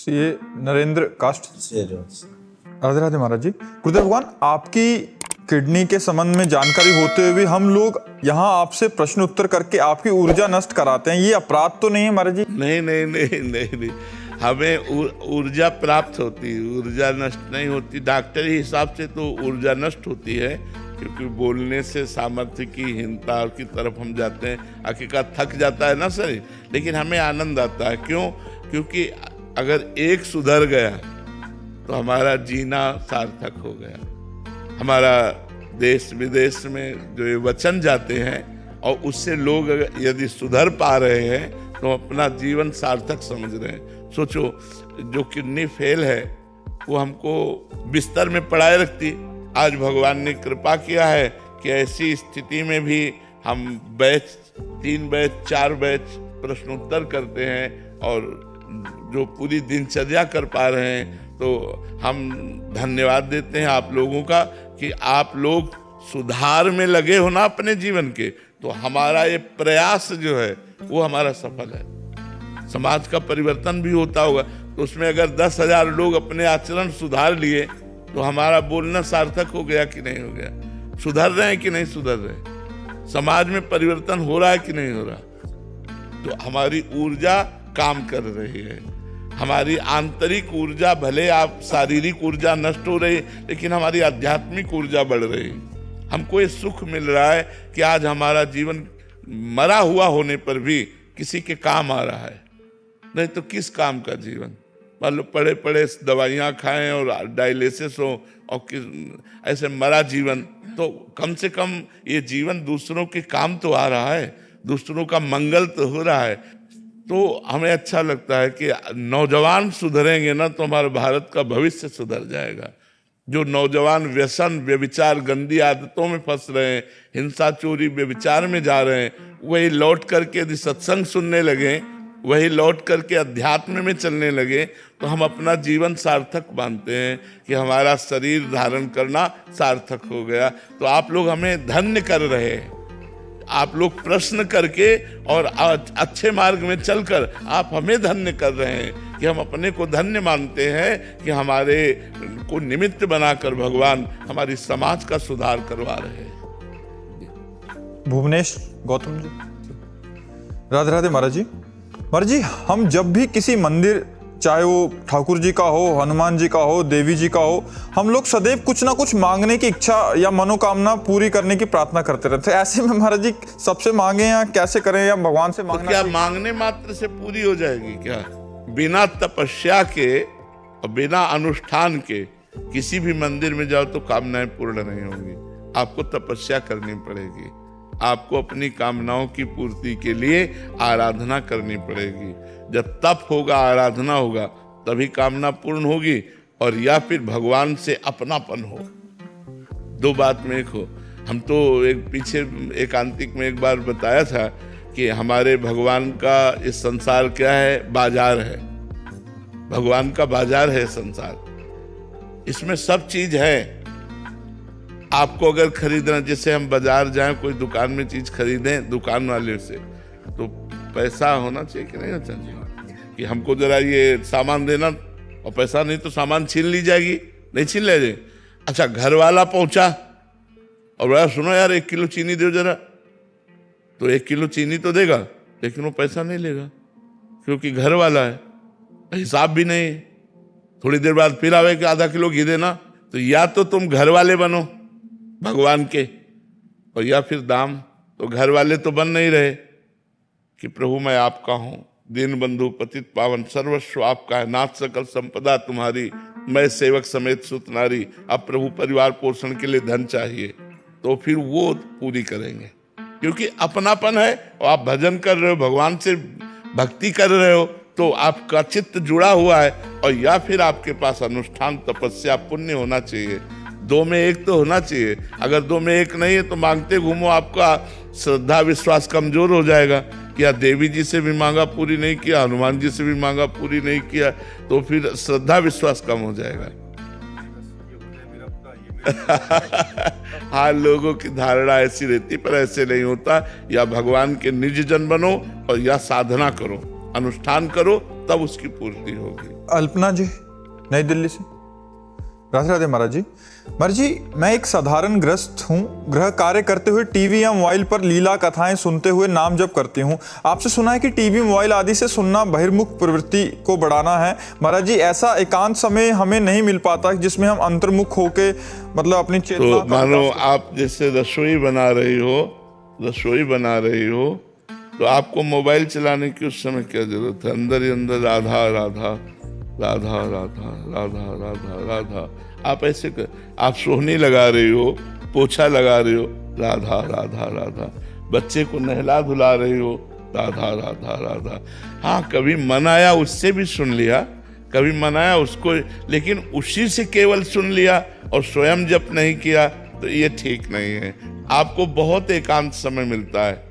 ये नरेंद्र कास्ट। राधे राधे महाराज जी। गुरुदेव भगवान, आपकी किडनी के संबंध में जानकारी होते हुए भी हम लोग यहाँ आपसे प्रश्न उत्तर करके आपकी ऊर्जा नष्ट कराते हैं, ये अपराध तो नहीं है महाराज जी? नहीं नहीं नहीं नहीं नहीं, हमें ऊर्जा प्राप्त होती है, ऊर्जा नष्ट नहीं होती। डॉक्टरी हिसाब से तो ऊर्जा नष्ट होती है, क्योंकि बोलने से सामर्थ्य की हीनता की तरफ हम जाते हैं। हकीकत थक जाता है ना शरीर, लेकिन हमें आनंद आता है। क्यों? क्योंकि अगर एक सुधर गया तो हमारा जीना सार्थक हो गया। हमारा देश विदेश में जो ये वचन जाते हैं और उससे लोग यदि सुधर पा रहे हैं तो अपना जीवन सार्थक समझ रहे हैं। सोचो, जो किडनी फेल है वो हमको बिस्तर में पड़ाए रखती, आज भगवान ने कृपा किया है कि ऐसी स्थिति में भी हम बैच 3 बैच 4 बैच प्रश्नोत्तर करते हैं और जो पूरी दिनचर्या कर पा रहे हैं। तो हम धन्यवाद देते हैं आप लोगों का कि आप लोग सुधार में लगे हो ना अपने जीवन के, तो हमारा ये प्रयास जो है वो हमारा सफल है। समाज का परिवर्तन भी होता होगा, तो उसमें अगर 10,000 लोग अपने आचरण सुधार लिए तो हमारा बोलना सार्थक हो गया कि नहीं हो गया? सुधर रहे हैं कि नहीं सुधर रहे? समाज में परिवर्तन हो रहा है कि नहीं हो रहा? तो हमारी ऊर्जा काम कर रही है। हमारी आंतरिक ऊर्जा, भले आप शारीरिक ऊर्जा नष्ट हो रही, लेकिन हमारी आध्यात्मिक ऊर्जा बढ़ रही। हमको ये सुख मिल रहा है कि आज हमारा जीवन मरा हुआ होने पर भी किसी के काम आ रहा है, नहीं तो किस काम का जीवन? मान लो पड़े पड़े दवाइयाँ खाएं और डायलिसिस हो और ऐसे मरा जीवन, तो कम से कम ये जीवन दूसरों के काम तो आ रहा है, दूसरों का मंगल तो हो रहा है। तो हमें अच्छा लगता है कि नौजवान सुधरेंगे ना तो हमारे भारत का भविष्य सुधर जाएगा। जो नौजवान व्यसन, व्यभिचार, गंदी आदतों में फंस रहे हैं, हिंसा, चोरी, व्यभिचार में जा रहे हैं, वही लौट करके यदि सत्संग सुनने लगे, वही लौट करके अध्यात्म में चलने लगे, तो हम अपना जीवन सार्थक मानते हैं कि हमारा शरीर धारण करना सार्थक हो गया। तो आप लोग हमें धन्य कर रहे हैं। आप लोग प्रश्न करके और अच्छे मार्ग में चलकर आप हमें धन्य कर रहे हैं कि हम अपने को धन्य मानते हैं कि हमारे को निमित्त बनाकर भगवान हमारी समाज का सुधार करवा रहे हैं। भुवनेश गौतम जी। राधे राधे महाराज जी। महाराज जी, हम जब भी किसी मंदिर, चाहे वो ठाकुर जी का हो, हनुमान जी का हो, देवी जी का हो, हम लोग सदैव कुछ ना कुछ मांगने की इच्छा या मनोकामना पूरी करने की प्रार्थना करते रहते हैं। ऐसे में महाराज जी सबसे मांगे या कैसे करें, या भगवान से मांगना? तो क्या मांगने मात्र से पूरी हो जाएगी क्या? बिना तपस्या के और बिना अनुष्ठान के किसी भी मंदिर में जाओ तो कामनाएं पूर्ण नहीं होंगी। आपको तपस्या करनी पड़ेगी, आपको अपनी कामनाओं की पूर्ति के लिए आराधना करनी पड़ेगी। जब तप होगा, आराधना होगा, तभी कामना पूर्ण होगी, और या फिर भगवान से अपनापन हो। 2 बात में एक हो। हम तो एक पीछे एकांतिक में एक बार बताया था कि हमारे भगवान का इस संसार क्या है? बाजार है। भगवान का बाजार है संसार, इसमें सब चीज है। आपको अगर खरीदना, जैसे हम बाजार जाएं, कोई दुकान में चीज खरीदें दुकान वाले से, तो पैसा होना चाहिए कि नहीं होना चाहिए कि हमको जरा ये सामान देना, और पैसा नहीं तो सामान छीन ली जाएगी, नहीं छीन ले जाए। अच्छा, घर वाला पहुंचा और बोला सुनो यार 1 किलो चीनी दो जरा, तो 1 किलो चीनी तो देगा, लेकिन वो पैसा नहीं लेगा, क्योंकि घर वाला है, हिसाब भी नहीं है। थोड़ी देर बाद फिर आवे कि आधा किलो घी देना, तो या तो तुम घर वाले बनो भगवान के, और या फिर दाम। तो घर वाले तो बन नहीं रहे कि प्रभु मैं आपका हूं, दीन बंधु पतित पावन, सर्वस्व आपका है, नाथ सकल संपदा तुम्हारी, मैं सेवक समेत सुत नारी। अब प्रभु परिवार पोषण के लिए धन चाहिए, तो फिर वो पूरी करेंगे, क्योंकि अपनापन है और आप भजन कर रहे हो, भगवान से भक्ति कर रहे हो, तो आपका चित्त जुड़ा हुआ है। और या फिर आपके पास अनुष्ठान, तपस्या, पुण्य होना चाहिए। 2 में 1 तो होना चाहिए। अगर 2 में 1 नहीं है तो मांगते घूमो, आपका श्रद्धा विश्वास कमजोर हो जाएगा। क्या देवी जी से भी मांगा पूरी नहीं किया, हनुमान जी से भी मांगा पूरी नहीं किया, तो फिर श्रद्धा विश्वास कम हो जाएगा। हाँ, लोगों की धारणा ऐसी रहती, पर ऐसे नहीं होता। या भगवान के निज जन बनो और या साधना करो, अनुष्ठान करो, तब उसकी पूर्ति होगी। अल्पना जी, नई दिल्ली से। राधे राधे महाराज जी। महाराज जी, मैं एक साधारण गृहस्थ हूँ। गृह कार्य करते हुए टीवी या मोबाइल पर लीला कथाएं सुनते हुए नाम जप करती हूँ। आपसे सुना है कि टीवी मोबाइल आदि से सुनना बहिर्मुख प्रवृत्ति को बढ़ाना है। महाराज जी, ऐसा एकांत समय हमें नहीं मिल पाता जिसमें हम अंतर्मुख होके मतलब अपनी चेतना तो मानो आप जैसे रसोई बना रही हो तो आपको मोबाइल चलाने की उस समय क्या जरूरत है? अंदर ही अंदर राधा राधा राधा राधा राधा राधा राधा। आप ऐसे कर, आप सोहनी लगा रही हो, पोछा लगा रही हो, राधा राधा राधा। बच्चे को नहला धुला रही हो, राधा राधा राधा। हाँ, कभी मन आया उससे भी सुन लिया, कभी मन आया उसको, लेकिन उसी से केवल सुन लिया और स्वयं जप नहीं किया तो ये ठीक नहीं है। आपको बहुत एकांत समय मिलता है,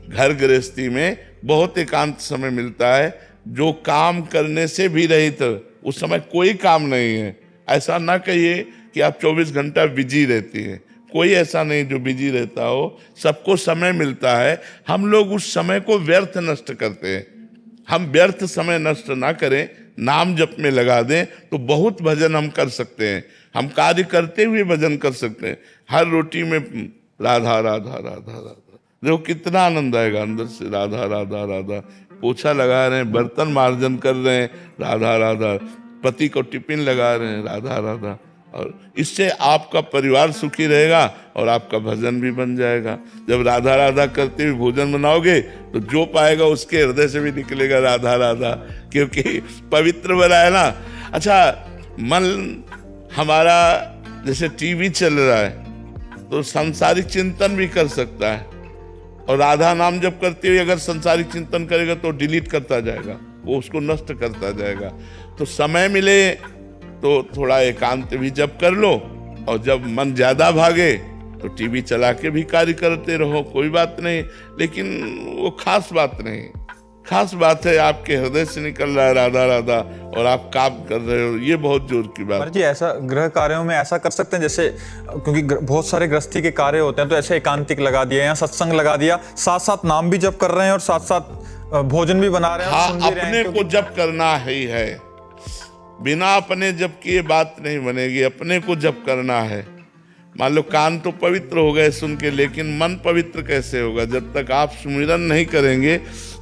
घर गृहस्थी में बहुत एकांत समय मिलता है, जो काम करने से भी रहित, उस समय कोई काम नहीं है। ऐसा ना कहिए कि आप 24 घंटा बिजी रहती हैं, कोई ऐसा नहीं जो बिजी रहता हो, सबको समय मिलता है। हम लोग उस समय को व्यर्थ नष्ट करते हैं। हम व्यर्थ समय नष्ट ना करें, नाम जप में लगा दें तो बहुत भजन हम कर सकते हैं। हम कार्य करते हुए भजन कर सकते हैं। हर रोटी में राधा राधा राधा राधा, देखो कितना आनंद आएगा अंदर से। राधा राधा राधा, पोछा लगा रहे हैं, बर्तन मार्जन कर रहे हैं, राधा राधा, पति को टिफिन लगा रहे हैं, राधा राधा। और इससे आपका परिवार सुखी रहेगा और आपका भजन भी बन जाएगा। जब राधा राधा करते हुए भोजन बनाओगे तो जो पाएगा उसके हृदय से भी निकलेगा राधा राधा, क्योंकि पवित्र बना है ना। अच्छा, मन हमारा जैसे टीवी चल रहा है तो सांसारिक चिंतन भी कर सकता है, और राधा नाम जब करते हुए अगर संसारिक चिंतन करेगा तो डिलीट करता जाएगा, वो उसको नष्ट करता जाएगा। तो समय मिले तो थोड़ा एकांत भी जप कर लो, और जब मन ज्यादा भागे तो टीवी चला के भी कार्य करते रहो, कोई बात नहीं। लेकिन वो खास बात नहीं, खास बात है आपके हृदय से निकल रहा है राधा राधा और आप काम कर रहे हो, ये बहुत जोर की बात है। जी, ऐसा गृह कार्यों में ऐसा कर सकते हैं जैसे, क्योंकि बहुत सारे गृहस्थी के कार्य होते हैं, तो ऐसे एकांतिक लगा दिया या सत्संग लगा दिया, साथ साथ नाम भी जप कर रहे हैं और साथ साथ भोजन भी बना रहे हैं। हाँ, सुन भी रहे हैं, अपने को जप करना ही है, बिना अपने जप किए बात नहीं बनेगी। अपने को जप करना है। मान लो कान तो पवित्र हो गए सुन के, लेकिन मन पवित्र कैसे होगा? जब तक आप सुमिरन नहीं करेंगे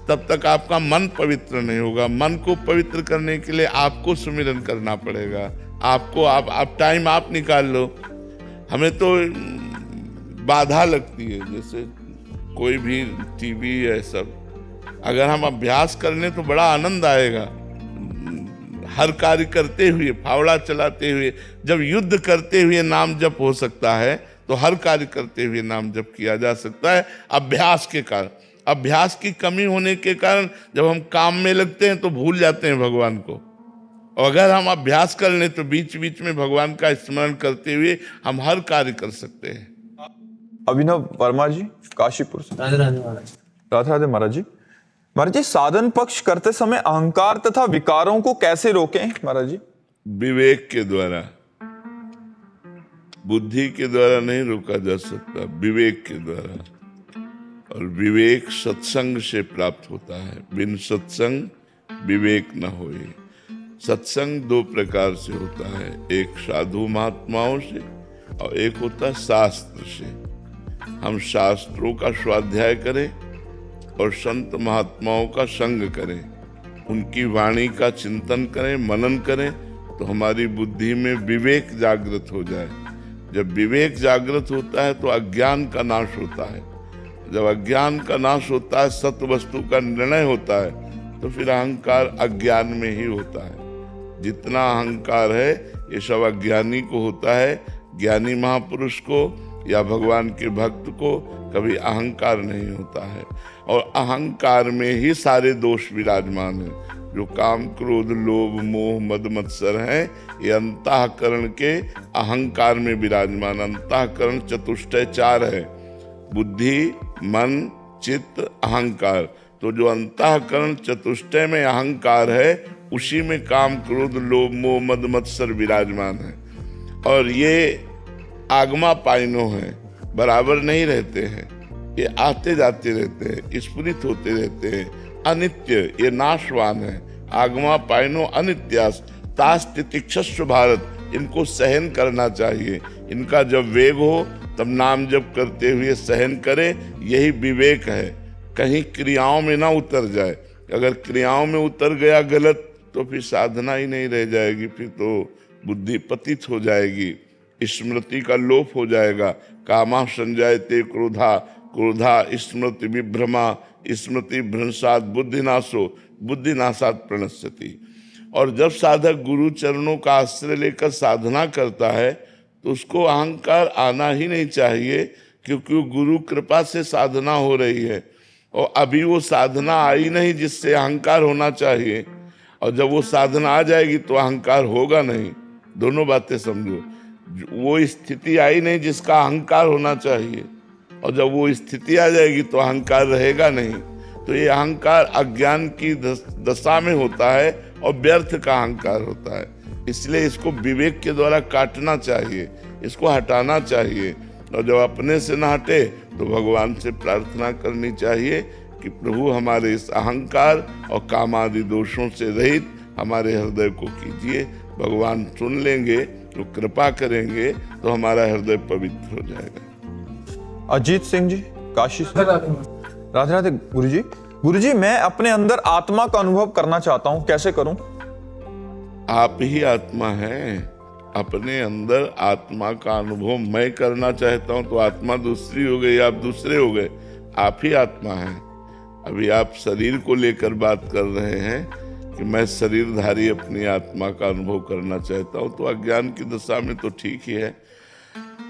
तब तक आपका मन पवित्र नहीं होगा। मन को पवित्र करने के लिए आपको सुमिरन करना पड़ेगा। आपको आप टाइम आप निकाल लो। हमें तो बाधा लगती है, जैसे कोई भी टीवी है सब, अगर हम अभ्यास कर लें तो बड़ा आनंद आएगा। हर कार्य करते हुए, फावड़ा चलाते हुए, जब युद्ध करते हुए नाम जप हो सकता है तो हर कार्य करते हुए नाम जप किया जा सकता है। अभ्यास के कारण, अभ्यास की कमी होने के कारण जब हम काम में लगते हैं तो भूल जाते हैं भगवान को। और अगर हम अभ्यास कर लें तो बीच बीच में भगवान का स्मरण करते हुए हम हर कार्य कर सकते हैं। अभिनव वर्मा जी, काशीपुर से। राधे राधे महाराज। राधे राधे महाराज जी। महाराज जी, साधन पक्ष करते समय अहंकार तथा विकारों को कैसे रोकें महाराज जी? विवेक के द्वारा, बुद्धि के द्वारा नहीं रोका जा सकता, विवेक के द्वारा। और विवेक सत्संग से प्राप्त होता है। बिन सत्संग विवेक न होए। सत्संग दो प्रकार से होता है, एक साधु महात्माओं से और एक होता है शास्त्र से। हम शास्त्रों का स्वाध्याय करें और संत महात्माओं का संग करें, उनकी वाणी का चिंतन करें, मनन करें, तो हमारी बुद्धि में विवेक जागृत हो जाए। जब विवेक जागृत होता है तो अज्ञान का नाश होता है। जब अज्ञान का नाश होता है, सत्य वस्तु का निर्णय होता है, तो फिर अहंकार अज्ञान में ही होता है। जितना अहंकार है ये सब अज्ञानी को होता है। ज्ञानी महापुरुष को या भगवान के भक्त को कभी अहंकार नहीं होता है। और अहंकार में ही सारे दोष विराजमान हैं। जो काम, क्रोध, लोभ, मोह, मद, मत्सर हैं, ये अंतःकरण के अहंकार में विराजमान। अंतःकरण चतुष्टय चार है, बुद्धि, मन, चित्त, अहंकार। तो जो अंतःकरण चतुष्टय में अहंकार है, उसी में काम, क्रोध, लोभ, मोह, मद, मत्सर विराजमान है। और ये आगमा पाइनो है, बराबर नहीं रहते हैं, ये आते जाते रहते हैं, स्फुरित होते रहते हैं। अनित्य, ये नाशवान है, आगमा पाइनो अनित्यास तास तितिक्षस्व भारत। इनको सहन करना चाहिए। इनका जब वेग हो तब नाम जप करते हुए सहन करे, यही विवेक है। कहीं क्रियाओं में ना उतर जाए। अगर क्रियाओं में उतर गया गलत तो फिर साधना ही नहीं रह जाएगी, फिर तो बुद्धि पतित हो जाएगी, स्मृति का लोप हो जाएगा। कामा संजायते क्रोधा, क्रोधा स्मृति विभ्रमा, स्मृति भ्रंशात बुद्धिनाशो, बुद्धिनाशात प्रणश्यति। और जब साधक गुरु चरणों का आश्रय लेकर साधना करता है तो उसको अहंकार आना ही नहीं चाहिए, क्योंकि गुरु कृपा से साधना हो रही है और अभी वो साधना आई नहीं जिससे अहंकार होना चाहिए, और जब वो साधना आ जाएगी तो अहंकार होगा नहीं। दोनों बातें समझो। वो स्थिति आई नहीं जिसका अहंकार होना चाहिए, और जब वो स्थिति आ जाएगी तो अहंकार रहेगा नहीं। तो ये अहंकार अज्ञान की दशा में होता है और व्यर्थ का अहंकार होता है। इसलिए इसको विवेक के द्वारा काटना चाहिए, इसको हटाना चाहिए। और जब अपने से ना हटे तो भगवान से प्रार्थना करनी चाहिए कि प्रभु हमारे इस अहंकार और काम आदि दोषों से रहित हमारे हृदय को कीजिए। भगवान सुन लेंगे तो कृपा करेंगे तो हमारा हृदय पवित्र हो जाएगा। अजीत सिंह जी काशी से। राधे राधे गुरुजी। गुरुजी, मैं अपने अंदर आत्मा का अनुभव करना चाहता हूँ, कैसे करूं? आप ही आत्मा हैं। अपने अंदर आत्मा का अनुभव मैं करना चाहता हूं तो आत्मा दूसरी हो गई, आप दूसरे हो गए। आप ही आत्मा हैं। अभी आप शरीर को लेकर बात कर रहे हैं कि मैं शरीरधारी अपनी आत्मा का अनुभव करना चाहता हूं, तो अज्ञान की दशा में तो ठीक ही है।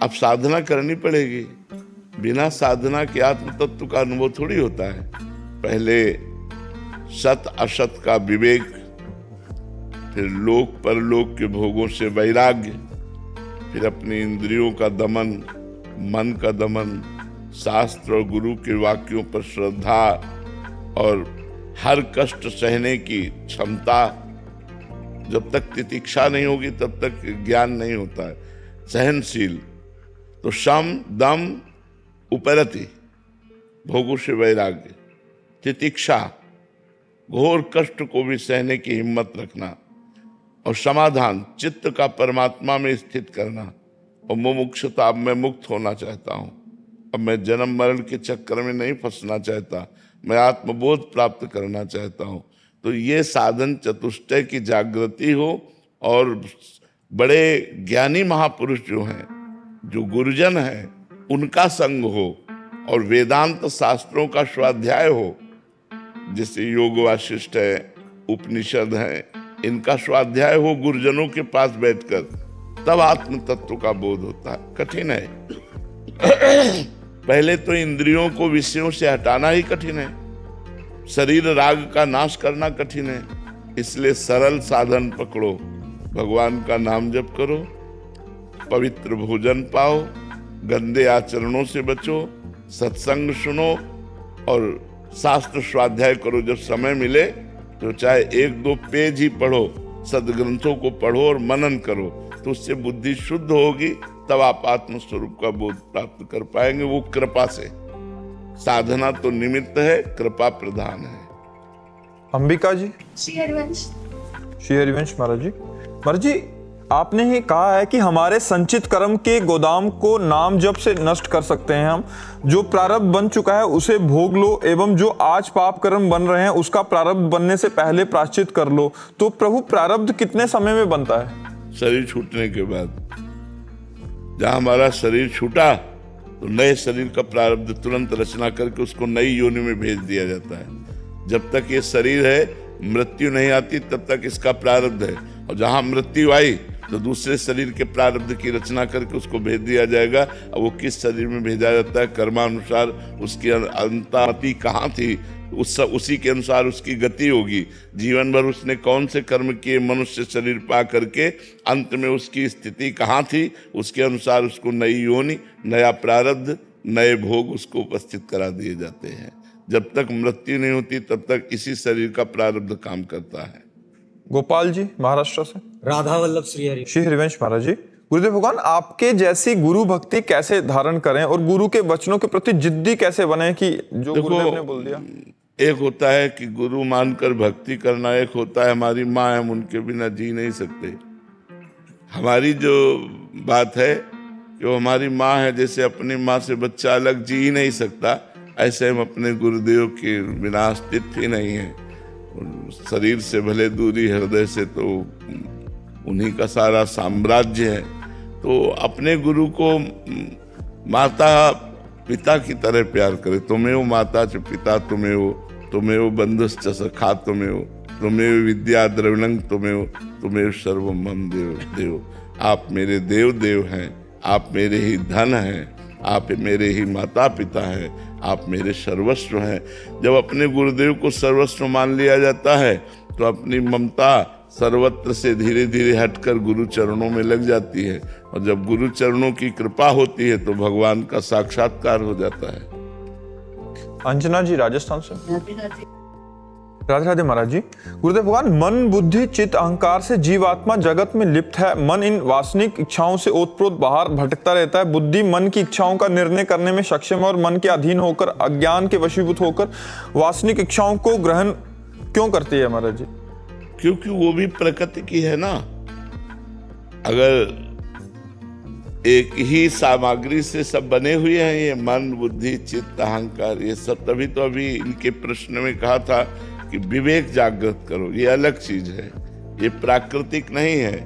अब साधना करनी पड़ेगी। बिना साधना के आत्म तत्व का अनुभव थोड़ी होता है। पहले सत असत का विवेक, फिर लोक परलोक के भोगों से वैराग्य, फिर अपनी इंद्रियों का दमन, मन का दमन, शास्त्र और गुरु के वाक्यों पर श्रद्धा और हर कष्ट सहने की क्षमता। जब तक तितिक्षा नहीं होगी तब तक ज्ञान नहीं होता है। सहनशील तो शम दम उपरति, भोगों से वैराग्य, तितिक्षा घोर कष्ट को भी सहने की हिम्मत रखना, और समाधान चित्त का परमात्मा में स्थित करना। और मुमुक्षुता, अब मैं मुक्त होना चाहता हूँ, अब मैं जन्म मरण के चक्कर में नहीं फंसना चाहता, मैं आत्मबोध प्राप्त करना चाहता हूँ। तो ये साधन चतुष्टय की जागृति हो और बड़े ज्ञानी महापुरुष जो हैं, जो गुरुजन हैं, उनका संग हो और वेदांत शास्त्रों का स्वाध्याय हो। जैसे योग वाशिष्ठ है, उपनिषद है, इनका स्वाध्याय हो गुरुजनों के पास बैठकर, तब आत्म तत्व का बोध होता है। कठिन है। पहले तो इंद्रियों को विषयों से हटाना ही कठिन है। शरीर राग का नाश करना कठिन है। इसलिए सरल साधन पकड़ो, भगवान का नाम जप करो, पवित्र भोजन पाओ, गंदे आचरणों से बचो, सत्संग सुनो और शास्त्र स्वाध्याय करो। जब समय मिले तो चाहे 1-2 पेज ही पढ़ो, सदग्रंथों को पढ़ो और मनन करो, तो उससे बुद्धि शुद्ध होगी। तब आप आत्म स्वरूप का बोध प्राप्त कर पाएंगे, वो कृपा से। साधना तो निमित्त है, कृपा प्रधान है। अंबिका जी। श्री हरिवंश। श्री हरिवंश महाराज जी। महाराज जी, आपने ही कहा है कि हमारे संचित कर्म के गोदाम को नाम जप से नष्ट कर सकते हैं हम। जो प्रारब्ध बन चुका है उसे भोग लो, एवं जो आज पाप कर्म बन रहे हैं उसका प्रारब्ध बनने से पहले प्रायश्चित कर लो। तो प्रभु, प्रारब्ध कितने समय में बनता है? शरीर छूटने के बाद। जहां हमारा शरीर छूटा तो नए शरीर का प्रारब्ध तुरंत रचना करके उसको नई योनि में भेज दिया जाता है। जब तक ये शरीर है, मृत्यु नहीं आती, तब तक इसका प्रारब्ध है। और जहां मृत्यु आई तो दूसरे शरीर के प्रारब्ध की रचना करके उसको भेज दिया जाएगा। अब वो किस शरीर में भेजा जाता है, कर्मानुसार उसकी अंतामति कहाँ थी, उसी के अनुसार उसकी गति होगी। जीवन भर उसने कौन से कर्म किए, मनुष्य शरीर पा करके अंत में उसकी स्थिति कहाँ थी, उसके अनुसार उसको नई योनि, नया प्रारब्ध, नए भोग उसको उपस्थित करा दिए जाते हैं। जब तक मृत्यु नहीं होती तब तक इसी शरीर का प्रारब्ध काम करता है। गोपाल जी महाराष्ट्र से। राधा वल्लभ श्री हरि। श्री हरिवंश महाराज जी। गुरुदेव भगवान, आपके जैसी गुरु भक्ति कैसे धारण करें और गुरु के वचनों के प्रति जिद्दी कैसे बने कि जो गुरुदेव ने बोल दिया? एक होता है कि गुरु मानकर भक्ति करना, एक होता है हमारी माँ है, हम उनके बिना जी नहीं सकते। हमारी जो बात है कि वो हमारी माँ है, जैसे अपनी माँ से बच्चा अलग जी ही नहीं सकता, ऐसे हम अपने गुरुदेव के बिना अस्तित्व ही नहीं है। शरीर से भले दूरी, हृदय से तो उन्हीं का सारा साम्राज्य है। तो अपने गुरु को माता पिता की तरह प्यार करे। तुम्हें माता च पिता तुम्हें बंधुश्च सखा तुम्हें विद्या द्रविणं तुम्हें सर्वं मम देव। आप मेरे देव हैं, आप मेरे ही धन हैं, आप मेरे ही माता पिता हैं, आप मेरे सर्वस्व हैं। जब अपने गुरुदेव को सर्वस्व मान लिया जाता है तो अपनी ममता सर्वत्र से धीरे धीरे हटकर गुरु चरणों में लग जाती है, और जब गुरु चरणों की कृपा होती है तो भगवान का साक्षात्कार हो जाता है। अंजना जी राजस्थान से। राधे राधे महाराज जी। गुरुदेव भगवान, मन बुद्धि चित्त अहंकार से जीवात्मा जगत में लिप्त है। मन इन वासनिक इच्छाओं से ओतप्रोत बाहर भटकता रहता है। बुद्धि मन की इच्छाओं का निर्णय करने में सक्षम है और मन के अधीन होकर, अज्ञान के वशीभूत होकर वासनिक इच्छाओं को ग्रहण क्यों करती है महाराज जी? क्योंकि वो भी प्रकृति की है ना। अगर एक ही सामग्री से सब बने हुए हैं, ये मन बुद्धि चित्त अहंकार, ये सब, तभी तो अभी इनके प्रश्न में कहा था कि विवेक जागृत करो। ये अलग चीज है, ये प्राकृतिक नहीं है,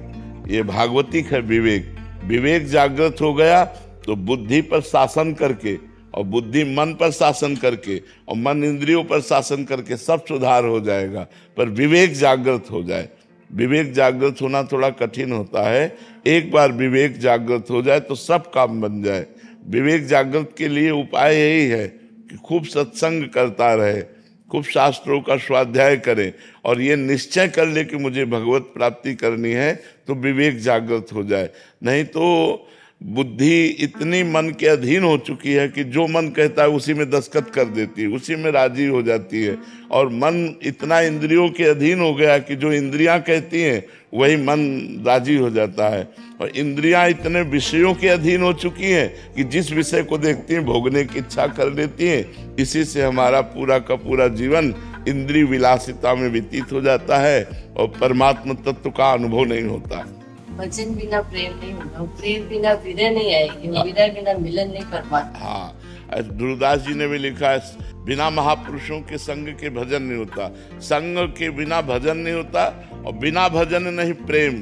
ये भागवतिक है। विवेक जागृत हो गया तो बुद्धि पर शासन करके, और बुद्धि मन पर शासन करके, और मन इंद्रियों पर शासन करके सब सुधार हो जाएगा। पर विवेक जागृत हो जाए। विवेक जागृत होना थोड़ा कठिन होता है। एक बार विवेक जागृत हो जाए तो सब काम बन जाए। विवेक जागृत के लिए उपाय यही है कि खूब सत्संग करता रहे, खूब शास्त्रों का स्वाध्याय करे, और ये निश्चय कर ले कि मुझे भगवत प्राप्ति करनी है, तो विवेक जागृत हो जाए। नहीं तो बुद्धि इतनी मन के अधीन हो चुकी है कि जो मन कहता है उसी में दस्तखत कर देती है, उसी में राजी हो जाती है। और मन इतना इंद्रियों के अधीन हो गया कि जो इंद्रियां कहती हैं वही मन राजी हो जाता है। और इंद्रियां इतने विषयों के अधीन हो चुकी हैं कि जिस विषय को देखती हैं भोगने की इच्छा कर लेती हैं। इसी से हमारा पूरा का पूरा जीवन इंद्रिय विलासिता में व्यतीत हो जाता है और परमात्मा तत्व का अनुभव नहीं होता। भजन बिना प्रेम नहीं होगा, प्रेम बिना विरह नहीं आएगी, विरह बिना मिलन नहीं कर पाते। हाँ, गुरुदास जी ने भी लिखा है, बिना महापुरुषों के संग के भजन नहीं होता, संग के बिना भजन नहीं होता, और बिना भजन नहीं प्रेम,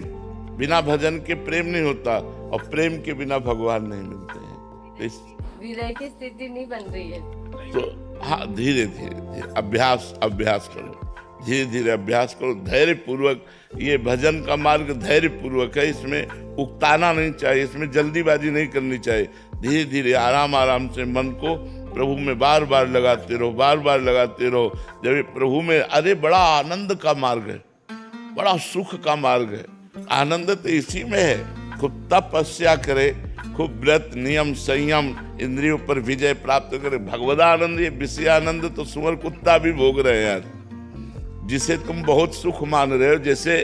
बिना भजन के प्रेम नहीं होता, और प्रेम के बिना भगवान नहीं मिलते हैं। विरह की स्थिति नहीं बन रही है तो हाँ, धीरे धीरे अभ्यास करो, धीरे धीरे अभ्यास करो, धैर्य पूर्वक। ये भजन का मार्ग धैर्य पूर्वक है, इसमें उकताना नहीं चाहिए, इसमें जल्दीबाजी नहीं करनी चाहिए। धीरे धीरे आराम से मन को प्रभु में बार बार लगाते रहो। जब ये प्रभु में, अरे बड़ा आनंद का मार्ग है, बड़ा सुख का मार्ग है। आनंद तो इसी में है। खूब तपस्या करे, खूब व्रत नियम संयम, इंद्रियों पर विजय प्राप्त करे। भगवदानंद, ये विषय आनंद तो सुअर कुत्ता भी भोग रहे हैं यार। जिसे तुम बहुत सुख मान रहे हो, जैसे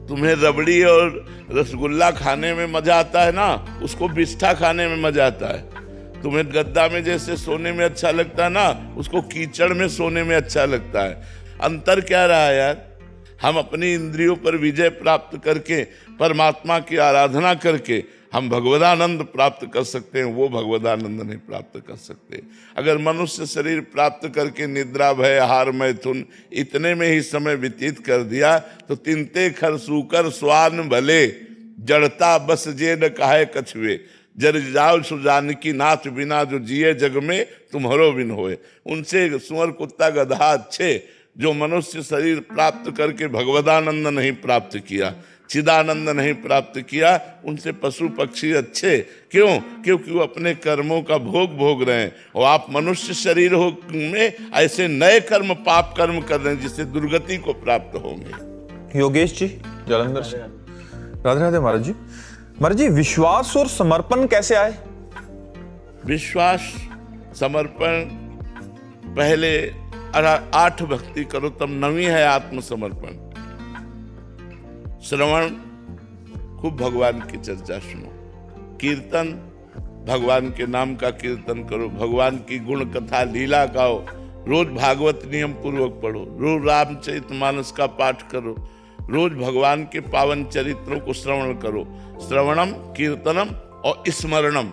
तुम्हें रबड़ी और रसगुल्ला खाने में मजा आता है ना, उसको बिस्ठा खाने में मजा आता है। तुम्हें गद्दा में जैसे सोने में अच्छा लगता है ना, उसको कीचड़ में सोने में अच्छा लगता है। अंतर क्या रहा है यार? हम अपनी इंद्रियों पर विजय प्राप्त करके, परमात्मा की आराधना करके हम भगवदानंद प्राप्त कर सकते हैं, वो भगवदानंद नहीं प्राप्त कर सकते। अगर मनुष्य शरीर प्राप्त करके निद्रा भय आहार मैथुन इतने में ही समय व्यतीत कर दिया तो तिनते खर सूकर स्वान भले, जड़ता बस जे न काहे कछुए, जर जाओ सुजानकी नाथ बिना जो जिए जग में तुम्हारो बिन होए। उनसे सुअर कुत्ता गधा अच्छे जो मनुष्य शरीर प्राप्त करके भगवदानंद नहीं प्राप्त किया, चिदानंद नहीं प्राप्त किया, उनसे पशु पक्षी अच्छे। क्यों? क्योंकि वो अपने कर्मों का भोग रहे हैं, और आप मनुष्य शरीर में ऐसे नए कर्म पाप कर्म कर रहे हैं जिससे दुर्गति को प्राप्त होंगे। योगेश जी जालंधर से। राधे राधे महाराज जी। महाराज जी, विश्वास और समर्पण कैसे आए? विश्वास समर्पण पहले 8 भक्ति करो, तब 9वीं है आत्मसमर्पण। श्रवण, खूब भगवान की चर्चा सुनो। कीर्तन, भगवान के नाम का कीर्तन करो, भगवान की गुण कथा लीला गाओ, रोज भागवत नियम पूर्वक पढ़ो, रोज रामचरितमानस का पाठ करो, रोज भगवान के पावन चरित्रों को श्रवण करो। श्रवणम, कीर्तनम और स्मरणम।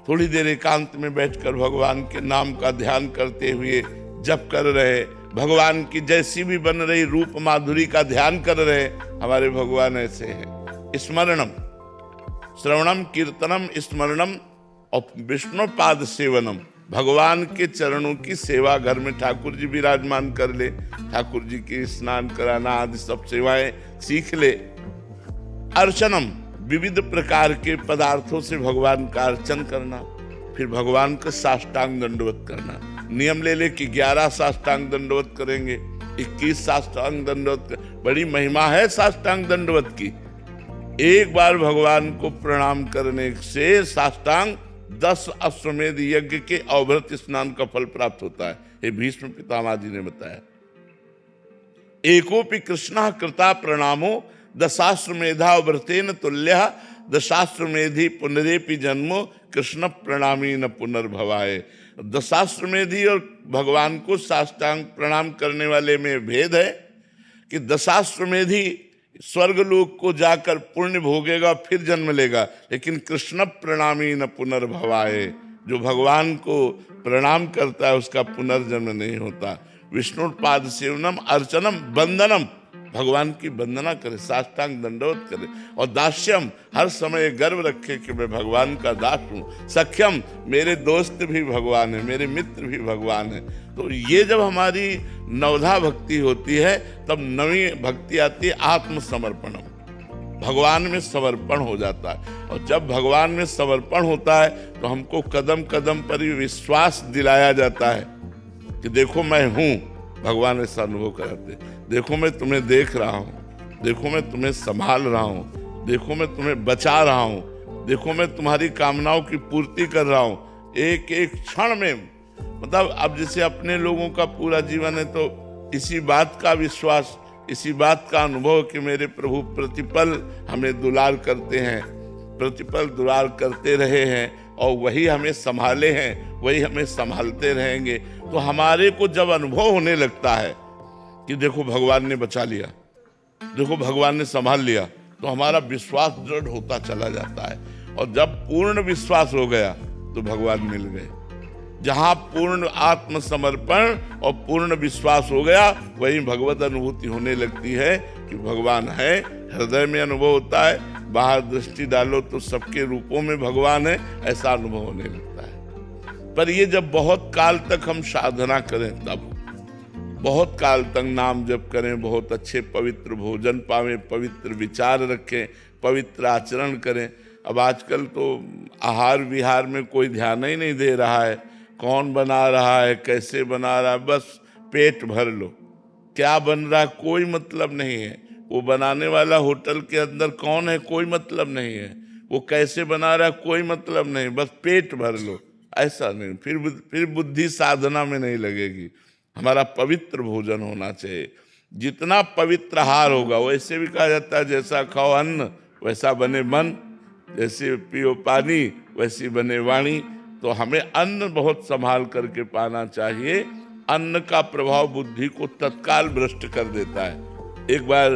थोड़ी देर एकांत में बैठकर भगवान के नाम का ध्यान करते हुए जप कर रहे, भगवान की जैसी भी बन रही रूप माधुरी का ध्यान कर रहे। हमारे भगवान ऐसे हैं। स्मरणम, श्रवणम, कीर्तनम, स्मरणम और विष्णु पाद सेवनम। भगवान के चरणों की सेवा, घर में ठाकुर जी विराजमान कर ले, ठाकुर जी की स्नान कराना आदि सब सेवाएं सीख ले। अर्चनम, विविध प्रकार के पदार्थों से भगवान का अर्चन करना, फिर भगवान का साष्टांग दंडवत करना। नियम ले ले कि 11 साष्टांग दंडवत करेंगे, 21 साष्टांग दंडवत। बड़ी महिमा है साष्टांग दंडवत की। एक बार भगवान को प्रणाम करने से साष्टांग 10 अश्वमेध यज्ञ के अवभृत स्नान का फल प्राप्त होता है। ये भीष्म पितामह जी ने बताया। एकोपि कृष्णः कृता प्रणामो दशाश्वमेधावृतेन तुल्यः दशाश्वमेधि पुनरेपि जन्मो कृष्ण प्रणामी न पुनर्भवाय। दशाश्वमेधि और भगवान को साष्टांग प्रणाम करने वाले में भेद है कि दशाश्वमेधि स्वर्गलोक को जाकर पुण्य भोगेगा फिर जन्म लेगा, लेकिन कृष्ण प्रणामी न पुनर्भवाय। जो भगवान को प्रणाम करता है उसका पुनर्जन्म नहीं होता। विष्णु पाद सेवनम, अर्चनम, वंदनम, भगवान की वंदना करे, साष्टांग दंडवत करे। और दास्यम, हर समय गर्व रखे कि मैं भगवान का दास हूँ। सख्यम, मेरे दोस्त भी भगवान है, मेरे मित्र भी भगवान है। तो ये जब हमारी नवधा भक्ति होती है तब नवी भक्ति आती है आत्मसमर्पणम। भगवान में समर्पण हो जाता है। और जब भगवान में समर्पण होता है तो हमको कदम कदम पर ही विश्वास दिलाया जाता है कि देखो मैं हूँ। भगवान ऐसा अनुभव कराते, देखो मैं तुम्हें देख रहा हूँ, देखो मैं तुम्हें संभाल रहा हूँ, देखो मैं तुम्हें बचा रहा हूँ, देखो मैं तुम्हारी कामनाओं की पूर्ति कर रहा हूँ। एक एक क्षण में, मतलब अब जैसे अपने लोगों का पूरा जीवन है तो इसी बात का विश्वास, इसी बात का अनुभव कि मेरे प्रभु प्रतिपल हमें दुलार करते हैं, प्रतिपल दुलार करते रहे हैं और वही हमें संभाले हैं, वही हमें संभालते रहेंगे। तो हमारे को जब अनुभव होने लगता है कि देखो भगवान ने बचा लिया, देखो भगवान ने संभाल लिया, तो हमारा विश्वास दृढ़ होता चला जाता है। और जब पूर्ण विश्वास हो गया तो भगवान मिल गए। जहां पूर्ण आत्मसमर्पण और पूर्ण विश्वास हो गया वही भगवत अनुभूति होने लगती है कि भगवान है। हृदय में अनुभव होता है, बाहर दृष्टि डालो तो सबके रूपों में भगवान है, ऐसा अनुभव होने लगता है। पर ये जब बहुत काल तक हम साधना करें, तब बहुत काल तक नाम जप करें, बहुत अच्छे पवित्र भोजन पावें, पवित्र विचार रखें, पवित्र आचरण करें। अब आजकल तो आहार विहार में कोई ध्यान ही नहीं दे रहा है, कौन बना रहा है, कैसे बना रहा है, बस पेट भर लो। क्या बन रहा है कोई मतलब नहीं है, वो बनाने वाला होटल के अंदर कौन है कोई मतलब नहीं है, वो कैसे बना रहा है कोई मतलब नहीं, बस पेट भर लो। ऐसा नहीं, फिर बुद्धि साधना में नहीं लगेगी। हमारा पवित्र भोजन होना चाहिए। जितना पवित्र आहार होगा, वैसे भी कहा जाता है जैसा खाओ अन्न वैसा बने मन, जैसे पियो पानी वैसी बने वाणी। तो हमें अन्न बहुत संभाल करके पाना चाहिए। अन्न का प्रभाव बुद्धि को तत्काल भ्रष्ट कर देता है। एक बार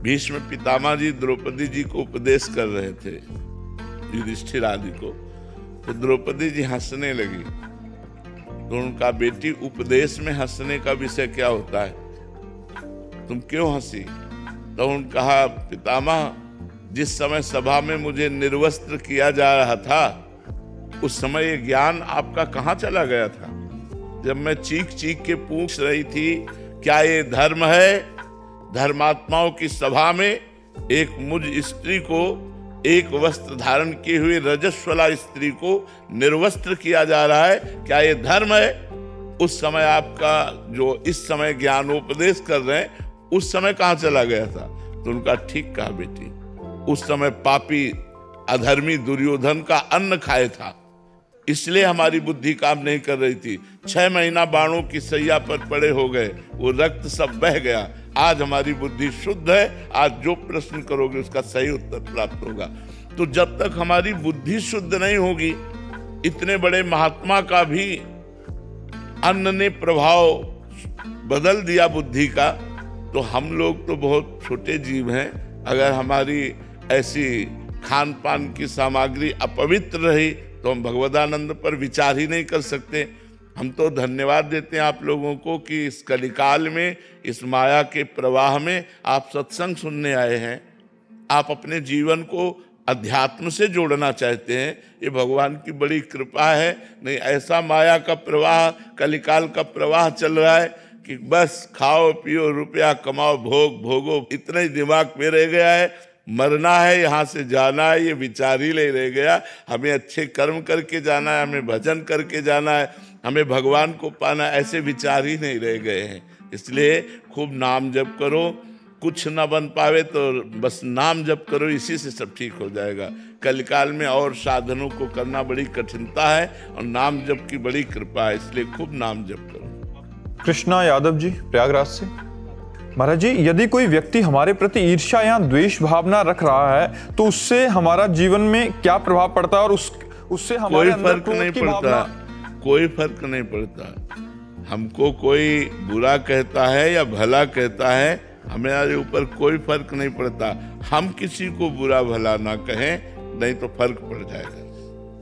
भीष्म पितामह जी द्रौपदी जी को उपदेश कर रहे थे, युधिष्ठिर आदि को, तो द्रौपदी जी हंसने लगी। तो उनका बेटी उपदेश में हंसने का विषय क्या होता है, तुम क्यों हंसी? तो उन्होंने कहा पितामह, जिस समय सभा में मुझे निर्वस्त्र किया जा रहा था उस समय ये ज्ञान आपका कहाँ चला गया था? जब मैं चीख चीख के पूछ रही थी क्या ये धर्म है, धर्मात्माओं की सभा में एक मुझ स्त्री को, एक वस्त्र धारण किए हुए रजस्वला स्त्री को निर्वस्त्र किया जा रहा है, क्या ये धर्म है? उस समय आपका जो इस समय ज्ञानोपदेश कर रहे हैं उस समय कहाँ चला गया था? तो उनका ठीक कहा बेटी, उस समय पापी अधर्मी दुर्योधन का अन्न खाए था, इसलिए हमारी बुद्धि काम नहीं कर रही थी। 6 महीना बाणों की सैया पर पड़े हो गए, वो रक्त सब बह गया। आज हमारी बुद्धि शुद्ध है, आज जो प्रश्न करोगे उसका सही उत्तर प्राप्त होगा। तो जब तक हमारी बुद्धि शुद्ध नहीं होगी, इतने बड़े महात्मा का भी अन्न ने प्रभाव बदल दिया बुद्धि का, तो हम लोग तो बहुत छोटे जीव हैं। अगर हमारी ऐसी खान पान की सामग्री अपवित्र रही तो हम भगवदानंद पर विचार ही नहीं कर सकते। हम तो धन्यवाद देते हैं आप लोगों को कि इस कलिकाल में, इस माया के प्रवाह में आप सत्संग सुनने आए हैं, आप अपने जीवन को अध्यात्म से जोड़ना चाहते हैं। ये भगवान की बड़ी कृपा है। नहीं ऐसा माया का प्रवाह, कलिकाल का प्रवाह चल रहा है कि बस खाओ पियो, रुपया कमाओ, भोग भोगो, इतना ही दिमाग में रह गया है। मरना है, यहाँ से जाना है, ये विचार ही नहीं रह गया। हमें अच्छे कर्म करके जाना है, हमें भजन करके जाना है, हमें भगवान को पाना, ऐसे विचार ही नहीं रह गए हैं। इसलिए खूब नाम जप करो। कुछ ना बन पावे तो बस नाम जप करो, इसी से सब ठीक हो जाएगा। कलिकाल में और साधनों को करना बड़ी कठिनता है और नाम जप की बड़ी कृपा है, इसलिए खूब नाम जप करो। कृष्णा यादव जी प्रयागराज से। महाराज जी, यदि कोई व्यक्ति हमारे प्रति ईर्ष्या या द्वेष भावना रख रहा है तो उससे हमारा जीवन में क्या प्रभाव पड़ता है और उससे हमारे कोई फर्क नहीं पड़ता, कोई फर्क नहीं पड़ता। हमको कोई बुरा कहता है या भला कहता है, हमारे ऊपर कोई फर्क नहीं पड़ता। हम किसी को बुरा भला ना कहें, नहीं तो फर्क पड़ जाएगा।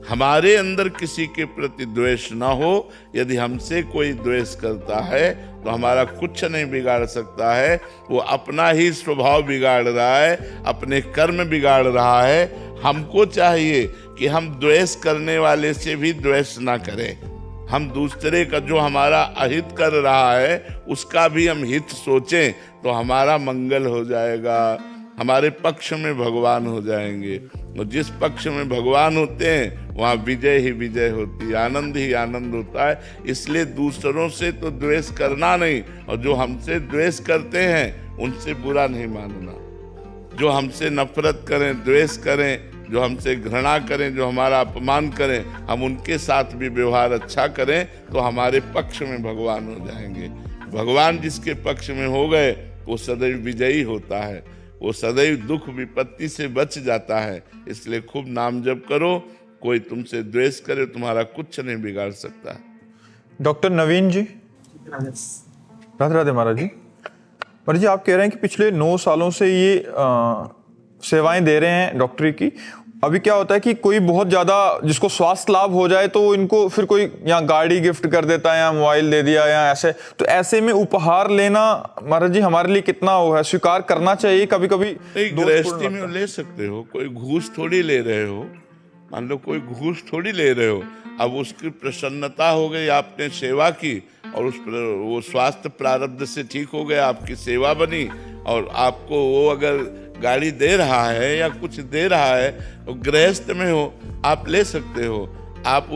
हमारे अंदर किसी के प्रति द्वेष ना हो। यदि हमसे कोई द्वेष करता है तो हमारा कुछ नहीं बिगाड़ सकता है। वो अपना ही स्वभाव बिगाड़ रहा है, अपने कर्म बिगाड़ रहा है। हमको चाहिए कि हम द्वेष करने वाले से भी द्वेष ना करें। हम दूसरे का जो हमारा अहित कर रहा है उसका भी हम हित सोचें तो हमारा मंगल हो जाएगा, हमारे पक्ष में भगवान हो जाएंगे। और जिस पक्ष में भगवान होते हैं वहाँ विजय ही विजय होती है, आनंद ही आनंद होता है। इसलिए दूसरों से तो द्वेष करना नहीं, और जो हमसे द्वेष करते हैं उनसे बुरा नहीं मानना। जो हमसे नफरत करें, द्वेष करें, जो हमसे घृणा करें, जो हमारा अपमान करें, हम उनके साथ भी व्यवहार अच्छा करें तो हमारे पक्ष में भगवान हो जाएंगे। भगवान जिसके पक्ष में हो गए वो सदैव विजयी होता है, वो सदैव दुख विपत्ति से बच जाता है। इसलिए खूब नाम जप करो। कोई तुमसे द्वेष करे तुम्हारा कुछ नहीं बिगाड़ सकता। डॉक्टर नवीन जी। राधे राधे महाराज जी। महाराज जी, आप कह रहे हैं कि पिछले 9 सालों से ये सेवाएं दे रहे हैं डॉक्टरी की। अभी क्या होता है कि कोई बहुत ज़्यादा जिसको स्वास्थ्य लाभ हो जाए तो इनको फिर कोई या गाड़ी गिफ्ट कर देता है या मोबाइल दे दिया या ऐसे, तो ऐसे में उपहार लेना महाराज जी हमारे लिए कितना वो है, स्वीकार करना चाहिए? कभी कभी गृहस्थी में ले सकते हो, कोई घूस थोड़ी ले रहे हो। मान लो कोई घूस थोड़ी ले रहे हो। अब उसकी प्रसन्नता हो गई, आपने सेवा की और वो स्वास्थ्य प्रारब्ध से ठीक हो गया, आपकी सेवा बनी, और आपको वो अगर गाड़ी दे रहा है या कुछ दे रहा है तो गृहस्थ में हो, आप ले सकते हो। आप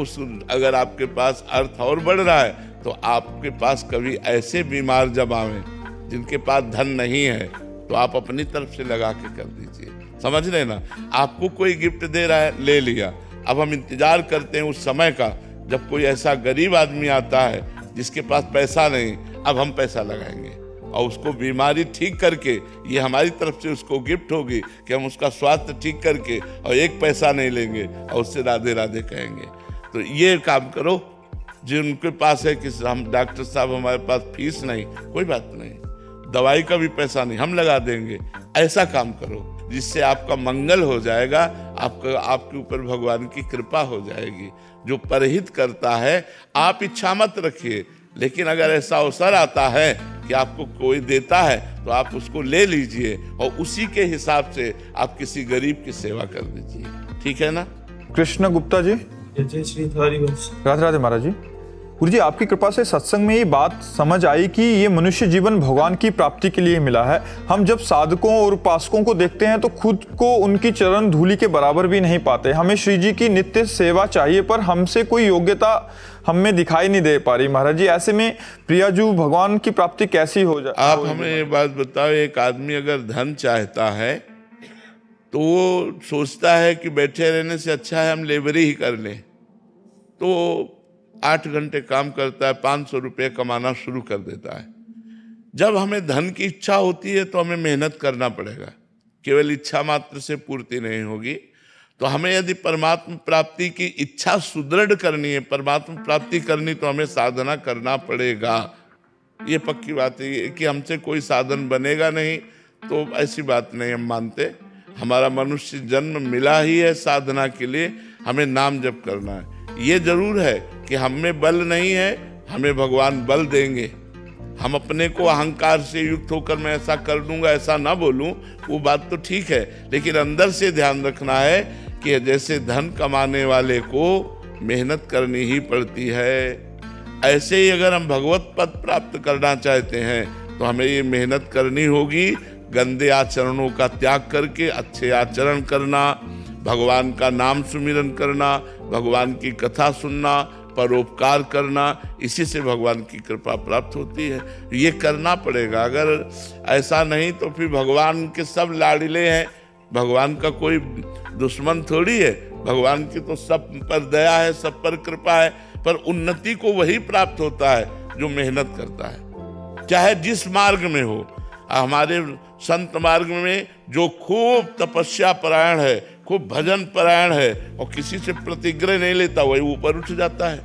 अगर आपके पास अर्थ और बढ़ रहा है तो आपके पास कभी ऐसे बीमार जब आवे जिनके पास धन नहीं है तो आप अपनी तरफ से लगा के कर दीजिए। समझ रहे ना? आपको कोई गिफ्ट दे रहा है, ले लिया। अब हम इंतजार करते हैं उस समय का जब कोई ऐसा गरीब आदमी आता है जिसके पास पैसा नहीं, अब हम पैसा लगाएंगे और उसको बीमारी ठीक करके, ये हमारी तरफ से उसको गिफ्ट होगी कि हम उसका स्वास्थ्य ठीक करके और एक पैसा नहीं लेंगे और उससे राधे राधे कहेंगे। तो ये काम करो। जिनके पास है कि हम डॉक्टर साहब हमारे पास फीस नहीं, कोई बात नहीं, दवाई का भी पैसा नहीं, हम लगा देंगे, ऐसा काम करो जिससे आपका मंगल हो जाएगा, आपके ऊपर भगवान की कृपा हो जाएगी। जो परहित करता है आप इच्छा मत रखिए, लेकिन अगर ऐसा अवसर आता है कि आपको कोई देता है तो आप उसको ले लीजिए और उसी के हिसाब से आप किसी गरीब की सेवा कर दीजिए। ठीक है ना? कृष्ण गुप्ता जी। राधे राधे महाराज जी। गुरु जी, आपकी कृपा से सत्संग में ये बात समझ आई कि ये मनुष्य जीवन भगवान की प्राप्ति के लिए मिला है। हम जब साधकों और उपासकों को देखते हैं तो खुद को उनकी चरण धूलि के बराबर भी नहीं पाते। हमें श्री जी की नित्य सेवा चाहिए पर हमसे कोई योग्यता हमें दिखाई नहीं दे पा रही। महाराज जी, ऐसे में प्रियाजू भगवान की प्राप्ति कैसी हो जाए? आप हमें ये बात बताओ, एक आदमी अगर धन चाहता है तो वो सोचता है कि बैठे रहने से अच्छा है हम लेबरी ही कर लें, तो 8 घंटे काम करता है, 500 रुपये कमाना शुरू कर देता है। जब हमें धन की इच्छा होती है तो हमें मेहनत करना पड़ेगा, केवल इच्छा मात्र से पूर्ति नहीं होगी। तो हमें यदि परमात्मा प्राप्ति की इच्छा सुदृढ़ करनी है, परमात्मा प्राप्ति करनी, तो हमें साधना करना पड़ेगा। ये पक्की बात है कि हमसे कोई साधन बनेगा नहीं, तो ऐसी बात नहीं हम मानते। हमारा मनुष्य जन्म मिला ही है साधना के लिए, हमें नाम जप करना है। ये जरूर है कि हम में बल नहीं है, हमें भगवान बल देंगे। हम अपने को अहंकार से युक्त होकर मैं ऐसा कर लूँगा, ऐसा ना बोलूँ, वो बात तो ठीक है, लेकिन अंदर से ध्यान रखना है कि जैसे धन कमाने वाले को मेहनत करनी ही पड़ती है, ऐसे ही अगर हम भगवत पद प्राप्त करना चाहते हैं तो हमें ये मेहनत करनी होगी। गंदे आचरणों का त्याग करके अच्छे आचरण करना, भगवान का नाम सुमिरन करना, भगवान की कथा सुनना, परोपकार करना, इसी से भगवान की कृपा प्राप्त होती है। ये करना पड़ेगा। अगर ऐसा नहीं तो फिर भगवान के सब लाडले हैं, भगवान का कोई दुश्मन थोड़ी है। भगवान की तो सब पर दया है, सब पर कृपा है, पर उन्नति को वही प्राप्त होता है जो मेहनत करता है, चाहे जिस मार्ग में हो। हमारे संत मार्ग में जो खूब तपस्या परायण है, खूब भजन परायण है और किसी से प्रतिग्रह नहीं लेता, वही ऊपर उठ जाता है।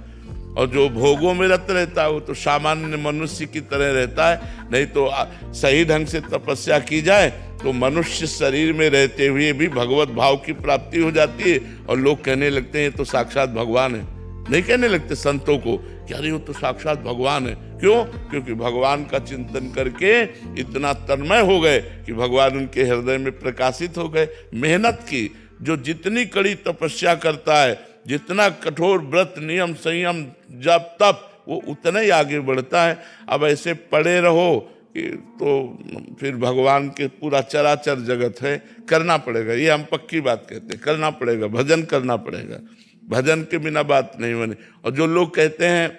और जो भोगों में रत रहता है वो तो सामान्य मनुष्य की तरह रहता है। नहीं तो सही ढंग से तपस्या की जाए तो मनुष्य शरीर में रहते हुए भी भगवत भाव की प्राप्ति हो जाती है, और लोग कहने लगते हैं तो साक्षात भगवान है। नहीं कहने लगते संतों को कि अरे वो तो साक्षात भगवान है। क्यों? क्योंकि भगवान का चिंतन करके इतना तन्मय हो गए कि भगवान उनके हृदय में प्रकाशित हो गए। मेहनत की, जो जितनी कड़ी तपस्या करता है, जितना कठोर व्रत नियम संयम जब तप, वो उतना ही आगे बढ़ता है। अब ऐसे पड़े रहो कि तो फिर भगवान के पूरा चराचर जगत है, करना पड़ेगा। ये हम पक्की बात कहते हैं, करना पड़ेगा, भजन करना पड़ेगा, भजन के बिना बात नहीं बने। और जो लोग कहते हैं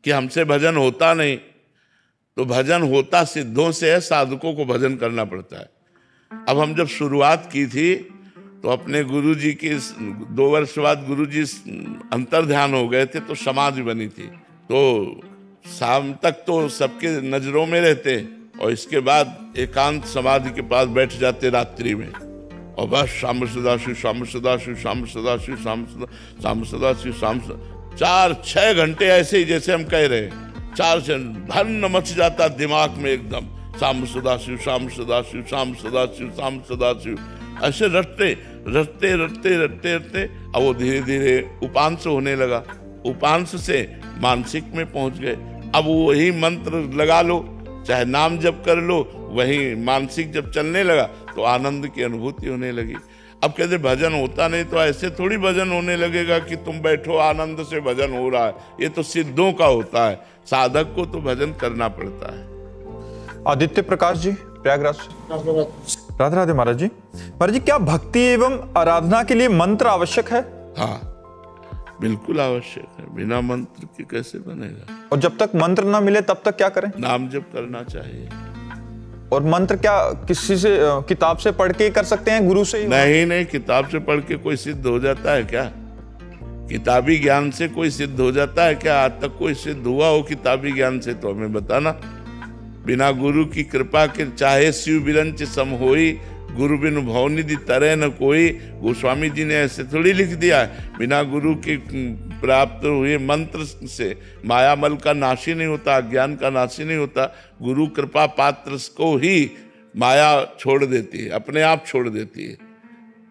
कि हमसे भजन होता नहीं, तो भजन होता सिद्धों से है, साधकों को भजन करना पड़ता है। अब हम जब शुरुआत की थी तो अपने गुरुजी की 2 वर्ष बाद गुरुजी अंतर ध्यान हो गए थे, तो समाधि बनी थी। तो शाम तक तो सबके नजरों में रहते और इसके बाद एकांत समाधि के पास बैठ जाते रात्रि में, और बस शाम सदाशिव शाम सदाशिव शाम सदाशिव शाम सदाशिव शाम 4-6 घंटे ऐसे ही जैसे हम कह रहे, 4 भन्न मच जाता दिमाग में एकदम, शाम सदाशिव शाम सदाशिव शाम सदाशिव शाम सदाशिव, ऐसे रटते रटते रटते रटते रटते। अब वो धीरे धीरे उपांश होने लगा, उपांश से मानसिक में पहुंच गए। अब वही मंत्र लगा लो, चाहे नाम जप कर लो, वही मानसिक जब चलने लगा तो आनंद की अनुभूति होने लगी। अब कहते भजन होता नहीं, तो ऐसे थोड़ी भजन होने लगेगा कि तुम बैठो आनंद से भजन हो रहा है। ये तो सिद्धों का होता है, साधक को तो भजन करना पड़ता है। आदित्य प्रकाश जी, प्रयागराज। राधे राधे महाराज जी। महाराज जी, क्या भक्ति एवं आराधना के लिए मंत्र आवश्यक है? हाँ, बिल्कुल आवश्यक है। बिना मंत्र के कैसे बनेगा? और जब तक मंत्र ना मिले तब तक क्या करें? नाम जप करना चाहिए। और मंत्र क्या किसी से किताब से पढ़ के कर सकते हैं, गुरु से ही? नहीं, किताब से पढ़ के कोई सिद्ध हो जाता है क्या? किताबी ज्ञान से कोई सिद्ध हो जाता है क्या? आज तक कोई सिद्ध हुआ हो किताबी ज्ञान से तो हमें बताना। बिना गुरु की कृपा के चाहे शिव बिरंच सम होई, गुरु बिनु भवनिधि तरह न कोई। गोस्वामी जी ने ऐसे थोड़ी लिख दिया है। बिना गुरु के प्राप्त हुए मंत्र से मायामल का नाशी नहीं होता, ज्ञान का नाशी नहीं होता। गुरु कृपा पात्र को ही माया छोड़ देती है, अपने आप छोड़ देती है।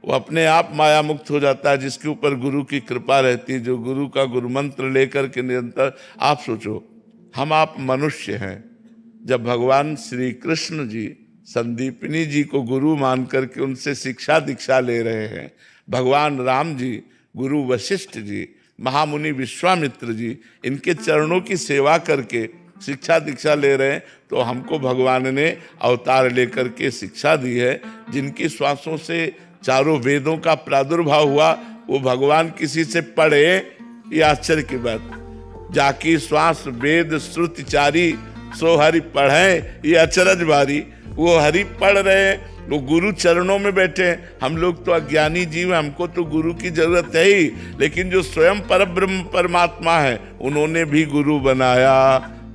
वो अपने आप माया मुक्त हो जाता है जिसके ऊपर गुरु की कृपा रहती है, जो गुरु का गुरु मंत्र लेकर के निरंतर। आप सोचो, हम आप मनुष्य हैं, जब भगवान श्री कृष्ण जी संदीपनी जी को गुरु मान करके उनसे शिक्षा दीक्षा ले रहे हैं, भगवान राम जी, गुरु वशिष्ठ जी, महामुनि विश्वामित्र जी, इनके चरणों की सेवा करके शिक्षा दीक्षा ले रहे हैं, तो हमको भगवान ने अवतार लेकर के शिक्षा दी है। जिनकी श्वासों से चारों वेदों का प्रादुर्भाव हुआ, वो भगवान किसी से पढ़े, ये आश्चर्य की बात। जाकी श्वास वेद श्रुति चारी, सो हरि पढ़े, ये अचरज भारी। वो हरि पढ़ रहे हैं, वो गुरु चरणों में बैठे हैं। हम लोग तो अज्ञानी जीव, हमको तो गुरु की जरूरत है ही, लेकिन जो स्वयं परब्रह्म परमात्मा है, उन्होंने भी गुरु बनाया,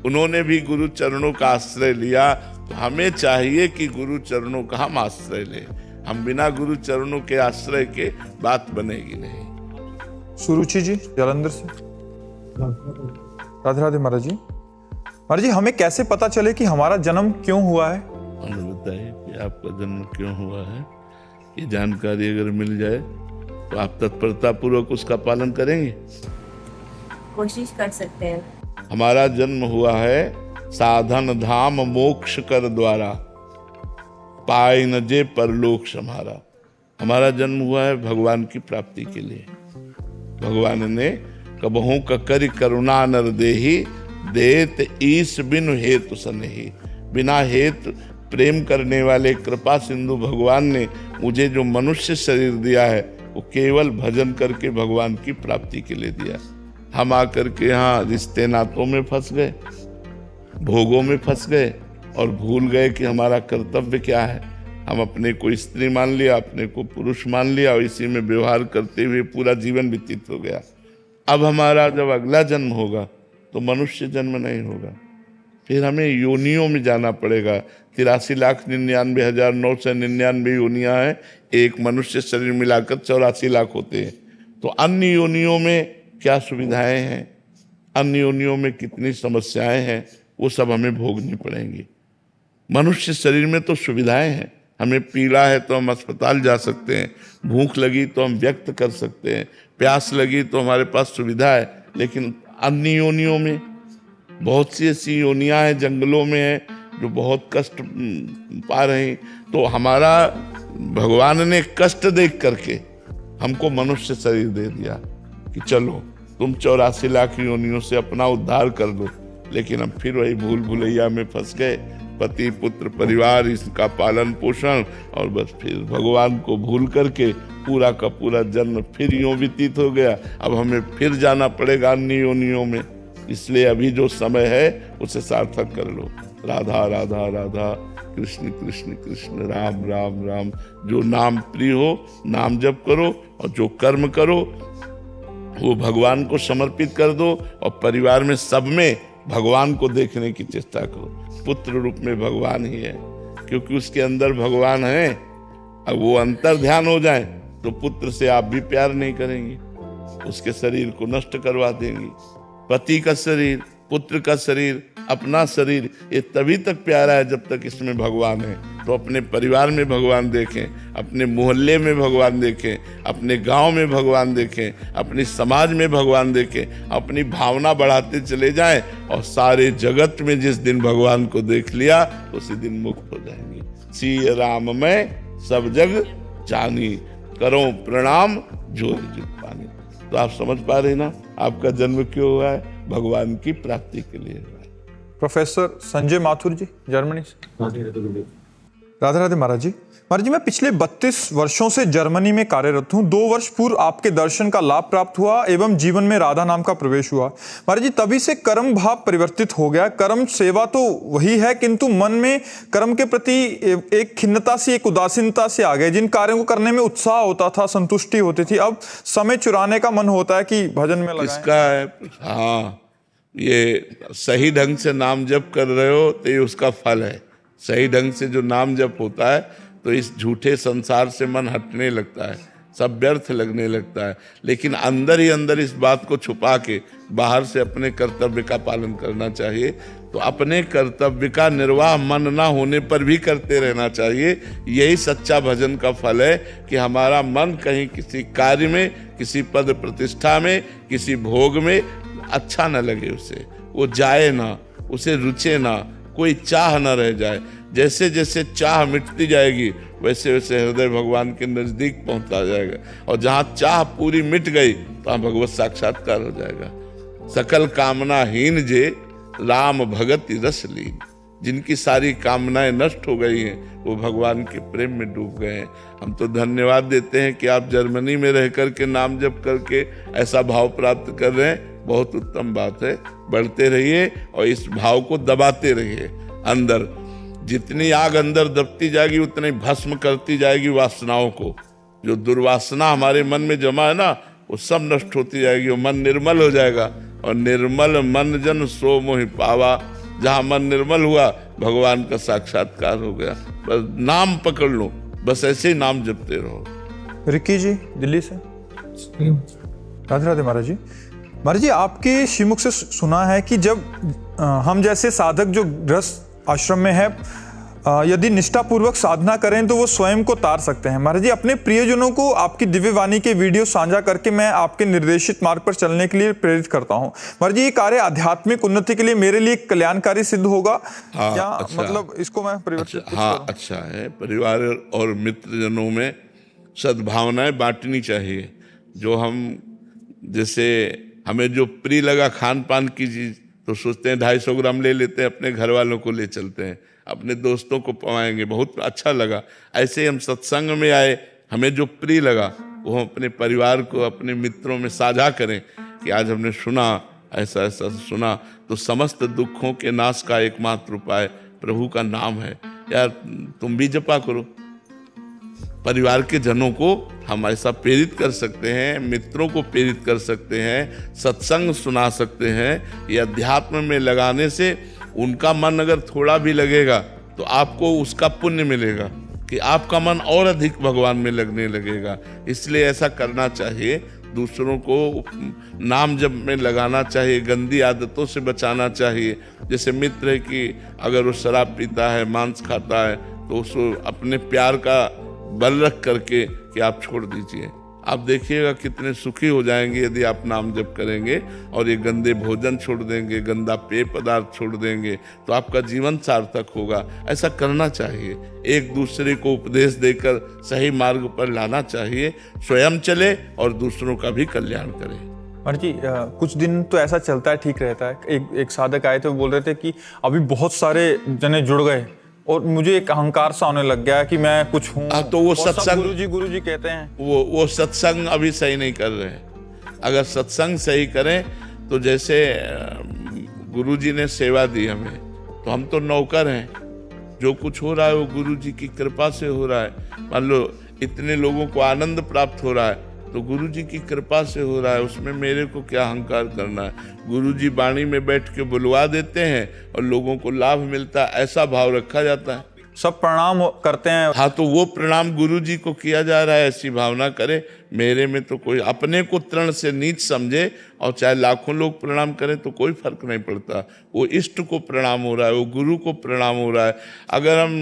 उन्होंने भी गुरु चरणों का आश्रय लिया। तो हमें चाहिए कि गुरु चरणों का हम आश्रय लें। हम बिना गुरु चरणों के आश्रय के बात बनेगी नहीं। सुरुचि जी जालंधर से। राधे राधे महाराज जी। महाराज जी, हमें कैसे पता चले कि हमारा जन्म क्यों हुआ है? हमें बताइए कि आपका जन्म क्यों हुआ है। ये जानकारी अगर मिल जाए तो आप तत्परता पूर्वक उसका पालन करेंगे। कोशिश कर सकते हैं। हमारा जन्म हुआ है साधन धाम मोक्ष कर द्वारा, पाए न जे परलोक समारा। हमारा जन्म हुआ है भगवान की प्राप्ति के लिए। भगवान ने कबहू करी करुणा नर देही, देत ईस बिनु हेतु सनेही। बिना हेतु प्रेम करने वाले कृपा सिंधु भगवान ने मुझे जो मनुष्य शरीर दिया है वो केवल भजन करके भगवान की प्राप्ति के लिए दिया। हम आकर के यहाँ रिश्ते नातों में फंस गए, भोगों में फंस गए और भूल गए कि हमारा कर्तव्य क्या है। हम अपने को स्त्री मान लिया, अपने को पुरुष मान लिया और इसी में व्यवहार करते हुए पूरा जीवन व्यतीत हो गया। अब हमारा जब अगला जन्म होगा तो मनुष्य जन्म नहीं होगा, फिर हमें योनियों में जाना पड़ेगा। 83,99,999 योनियां हैं, एक मनुष्य शरीर मिलाकर 84 लाख होते हैं। तो अन्य योनियों में क्या सुविधाएं हैं, अन्य योनियों में कितनी समस्याएं हैं, वो सब हमें भोगनी पड़ेंगी। मनुष्य शरीर में तो सुविधाएं हैं, हमें पीड़ा है तो हम अस्पताल जा सकते हैं, भूख लगी तो हम व्यक्त कर सकते हैं, प्यास लगी तो हमारे पास सुविधा है। लेकिन अन्य योनियों में बहुत सी ऐसी योनियां हैं, जंगलों में है, जो बहुत कष्ट पा रही। तो हमारा भगवान ने कष्ट देख करके हमको मनुष्य शरीर दे दिया कि चलो तुम 84 लाख योनियों से अपना उद्धार कर लो। लेकिन हम फिर वही भूल भुलैया में फंस गए, पति पुत्र परिवार इसका पालन पोषण, और बस फिर भगवान को भूल करके पूरा का पूरा जन्म फिर यूं व्यतीत हो गया। अब हमें फिर जाना पड़ेगा अन्य योनियों में। इसलिए अभी जो समय है उसे सार्थक कर लो। राधा राधा राधा, कृष्ण कृष्ण कृष्ण, राम राम राम। जो नाम प्रिय हो नाम जप करो, और जो कर्म करो वो भगवान को समर्पित कर दो, और परिवार में सब में भगवान को देखने की चेष्टा करो। पुत्र रूप में भगवान ही है, क्योंकि उसके अंदर भगवान है। अब वो अंतर ध्यान हो जाए तो पुत्र से आप भी प्यार नहीं करेंगे, उसके शरीर को नष्ट करवा देंगे। पति का शरीर, पुत्र का शरीर, अपना शरीर, ये तभी तक प्यारा है जब तक इसमें भगवान है। तो अपने परिवार में भगवान देखें, अपने मोहल्ले में भगवान देखें, अपने गांव में भगवान देखें, अपने समाज में भगवान देखें। अपनी भावना बढ़ाते चले जाएं और सारे जगत में जिस दिन भगवान को देख लिया उसी दिन मुक्त हो जाएंगे। सिय राम में सब जग जानी, करो प्रणाम जो जित पानी। तो आप समझ पा रहे ना आपका जन्म क्यों हुआ है? भगवान की प्राप्ति के लिए हुआ है। प्रोफेसर संजय माथुर जी जर्मनी से। राधे राधे महाराज जी। महाराज जी, मैं पिछले 32 वर्षों से जर्मनी में कार्यरत हूँ। 2 वर्ष पूर्व आपके दर्शन का लाभ प्राप्त हुआ एवं जीवन में राधा नाम का प्रवेश हुआ। महाराज जी, तभी से कर्म भाव परिवर्तित हो गया। कर्म सेवा तो वही है, किंतु मन में कर्म के प्रति एक खिन्नता सी, एक उदासीनता से आ गई। जिन कार्यों को करने में उत्साह होता था, संतुष्टि होती थी, अब समय चुराने का मन होता है कि भजन में लगाएं। इसका है, हाँ, ये सही ढंग से नाम जप कर रहे हो तो ये उसका फल है। सही ढंग से जो नाम जप होता है तो इस झूठे संसार से मन हटने लगता है, सब व्यर्थ लगने लगता है। लेकिन अंदर ही अंदर इस बात को छुपा के बाहर से अपने कर्तव्य का पालन करना चाहिए। तो अपने कर्तव्य का निर्वाह मन ना होने पर भी करते रहना चाहिए। यही सच्चा भजन का फल है कि हमारा मन कहीं किसी कार्य में, किसी पद प्रतिष्ठा में, किसी भोग में अच्छा न लगे, उसे वो जाए ना, उसे रुचे ना, कोई चाह न रह जाए। जैसे जैसे चाह मिटती जाएगी वैसे वैसे हृदय भगवान के नजदीक पहुंचता जाएगा, और जहां चाह पूरी मिट गई तो वहां भगवत साक्षात्कार हो जाएगा। सकल कामना हीन जे राम भगति रस लीन। जिनकी सारी कामनाएं नष्ट हो गई हैं वो भगवान के प्रेम में डूब गए हैं। हम तो धन्यवाद देते हैं कि आप जर्मनी में रह करके नाम जप करके ऐसा भाव प्राप्त कर रहे हैं। बहुत उत्तम बात है, बढ़ते रहिए और इस भाव को दबाते रहिए। अंदर जितनी आग अंदर दबती जाएगी उतनी भस्म करती जाएगी वासनाओं को। जो दुर्वासना हमारे मन में जमा है ना, वो सब नष्ट होती जाएगी, वो मन निर्मल हो जाएगा। और निर्मल मन जन सो मोहि पावा। जहाँ मन निर्मल हुआ भगवान का साक्षात्कार हो गया। बस नाम पकड़ लो, बस ऐसे ही नाम जपते रहो। रिक्की जी दिल्ली से। राधे राधे महाराज जी। महाराज जी, आपके श्रीमुख से सुना है कि जब हम जैसे साधक जो गृहस्थ आश्रम में है, यदि निष्ठापूर्वक साधना करें तो वो स्वयं को तार सकते हैं। महाराज जी, अपने प्रियजनों को आपकी दिव्य वाणी के वीडियो साझा करके मैं आपके निर्देशित मार्ग पर चलने के लिए प्रेरित करता हूँ। महाराज जी, ये कार्य आध्यात्मिक उन्नति के लिए मेरे लिए कल्याणकारी सिद्ध होगा क्या? अच्छा, मतलब इसको मैं परिवर्तित अच्छा है। परिवार और मित्रजनों में सद्भावनाएं बांटनी चाहिए। जो हम जैसे हमें जो प्रिय लगा खान पान की चीज तो सोचते हैं 250 ग्राम ले लेते हैं, अपने घर वालों को ले चलते हैं, अपने दोस्तों को पवाएंगे, बहुत अच्छा लगा। ऐसे हम सत्संग में आए, हमें जो प्रिय लगा वो हम अपने परिवार को, अपने मित्रों में साझा करें कि आज हमने सुना, ऐसा ऐसा सुना। तो समस्त दुखों के नाश का एकमात्र उपाय प्रभु का नाम है। यार तुम भी जपा करो। परिवार के जनों को हम ऐसा प्रेरित कर सकते हैं, मित्रों को प्रेरित कर सकते हैं, सत्संग सुना सकते हैं। ये अध्यात्म में लगाने से उनका मन अगर थोड़ा भी लगेगा तो आपको उसका पुण्य मिलेगा कि आपका मन और अधिक भगवान में लगने लगेगा। इसलिए ऐसा करना चाहिए। दूसरों को नाम जप में लगाना चाहिए, गंदी आदतों से बचाना चाहिए। जैसे मित्र है कि अगर वो शराब पीता है, मांस खाता है, तो उसको अपने प्यार का बल रख करके कि आप छोड़ दीजिए। आप देखिएगा कितने सुखी हो जाएंगे यदि आप नाम जप करेंगे और ये गंदे भोजन छोड़ देंगे, गंदा पेय पदार्थ छोड़ देंगे, तो आपका जीवन सार्थक होगा। ऐसा करना चाहिए। एक दूसरे को उपदेश देकर सही मार्ग पर लाना चाहिए। स्वयं चले और दूसरों का भी कल्याण करें। महाराज जी, कुछ दिन तो ऐसा चलता है, ठीक रहता है। एक साधक आए थे, वो बोल रहे थे कि अभी बहुत सारे जने जुड़ गए और मुझे एक अहंकार सा होने लग गया कि मैं कुछ हूँ। तो वो सत्संग, गुरुजी कहते हैं, वो सत्संग अभी सही नहीं कर रहे हैं। अगर सत्संग सही करें तो जैसे गुरुजी ने सेवा दी हमें, तो हम तो नौकर हैं। जो कुछ हो रहा है वो गुरुजी की कृपा से हो रहा है। मान लो इतने लोगों को आनंद प्राप्त हो रहा है तो गुरुजी की कृपा से हो रहा है। उसमें मेरे को क्या अहंकार करना है। गुरुजी वाणी में बैठ के बुलवा देते हैं और लोगों को लाभ मिलता है, ऐसा भाव रखा जाता है। सब प्रणाम करते हैं। हाँ, तो वो प्रणाम गुरुजी को किया जा रहा है, ऐसी भावना करे। मेरे में तो कोई अपने को तृण से नीच समझे और चाहे लाखों लोग प्रणाम करें तो कोई फर्क नहीं पड़ता। वो इष्ट को प्रणाम हो रहा है, वो गुरु को प्रणाम हो रहा है। अगर हम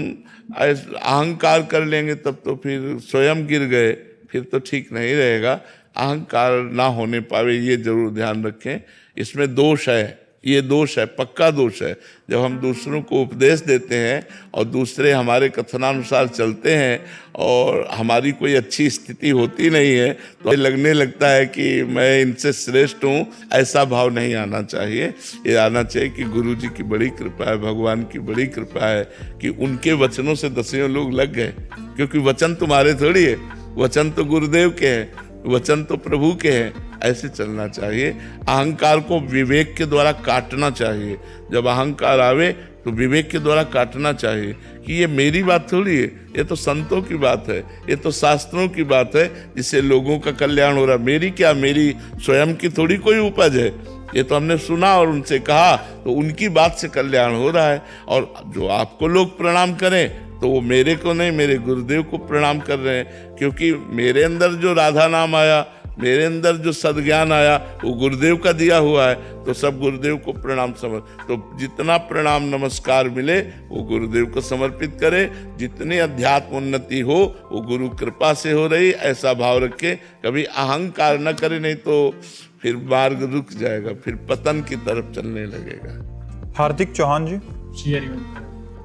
अहंकार कर लेंगे तब तो फिर स्वयं गिर गए, फिर तो ठीक नहीं रहेगा। अहंकार ना होने पावे, ये जरूर ध्यान रखें। इसमें दोष है, ये दोष है, पक्का दोष है। जब हम दूसरों को उपदेश देते हैं और दूसरे हमारे कथनानुसार चलते हैं और हमारी कोई अच्छी स्थिति होती नहीं है तो लगने लगता है कि मैं इनसे श्रेष्ठ हूँ। ऐसा भाव नहीं आना चाहिए। ये आना चाहिए कि गुरु जी की बड़ी कृपा है, भगवान की बड़ी कृपा है कि उनके वचनों से दसियों लोग लग गए। क्योंकि वचन तुम्हारे थोड़ी है, वचन तो गुरुदेव के हैं, वचन तो प्रभु के हैं। ऐसे चलना चाहिए। अहंकार को विवेक के द्वारा काटना चाहिए। जब अहंकार आवे तो विवेक के द्वारा काटना चाहिए कि ये मेरी बात थोड़ी है, ये तो संतों की बात है, ये तो शास्त्रों की बात है, जिससे लोगों का कल्याण हो रहा है। मेरी क्या, मेरी स्वयं की थोड़ी कोई उपज है। ये तो हमने सुना और उनसे कहा, तो उनकी बात से कल्याण हो रहा है। और जो आपको लोग प्रणाम करें तो वो मेरे को नहीं, मेरे गुरुदेव को प्रणाम कर रहे हैं। क्योंकि मेरे अंदर जो राधा नाम आया, मेरे अंदर जो सद्ज्ञान आया, वो गुरुदेव का दिया हुआ है। तो सब गुरुदेव को प्रणाम समझ, तो जितना प्रणाम नमस्कार मिले वो गुरुदेव को समर्पित करे। जितनी अध्यात्म उन्नति हो वो गुरु कृपा से हो रही, ऐसा भाव रखे। कभी अहंकार न करे, नहीं तो फिर मार्ग रुक जाएगा, फिर पतन की तरफ चलने लगेगा। हार्दिक चौहान जी,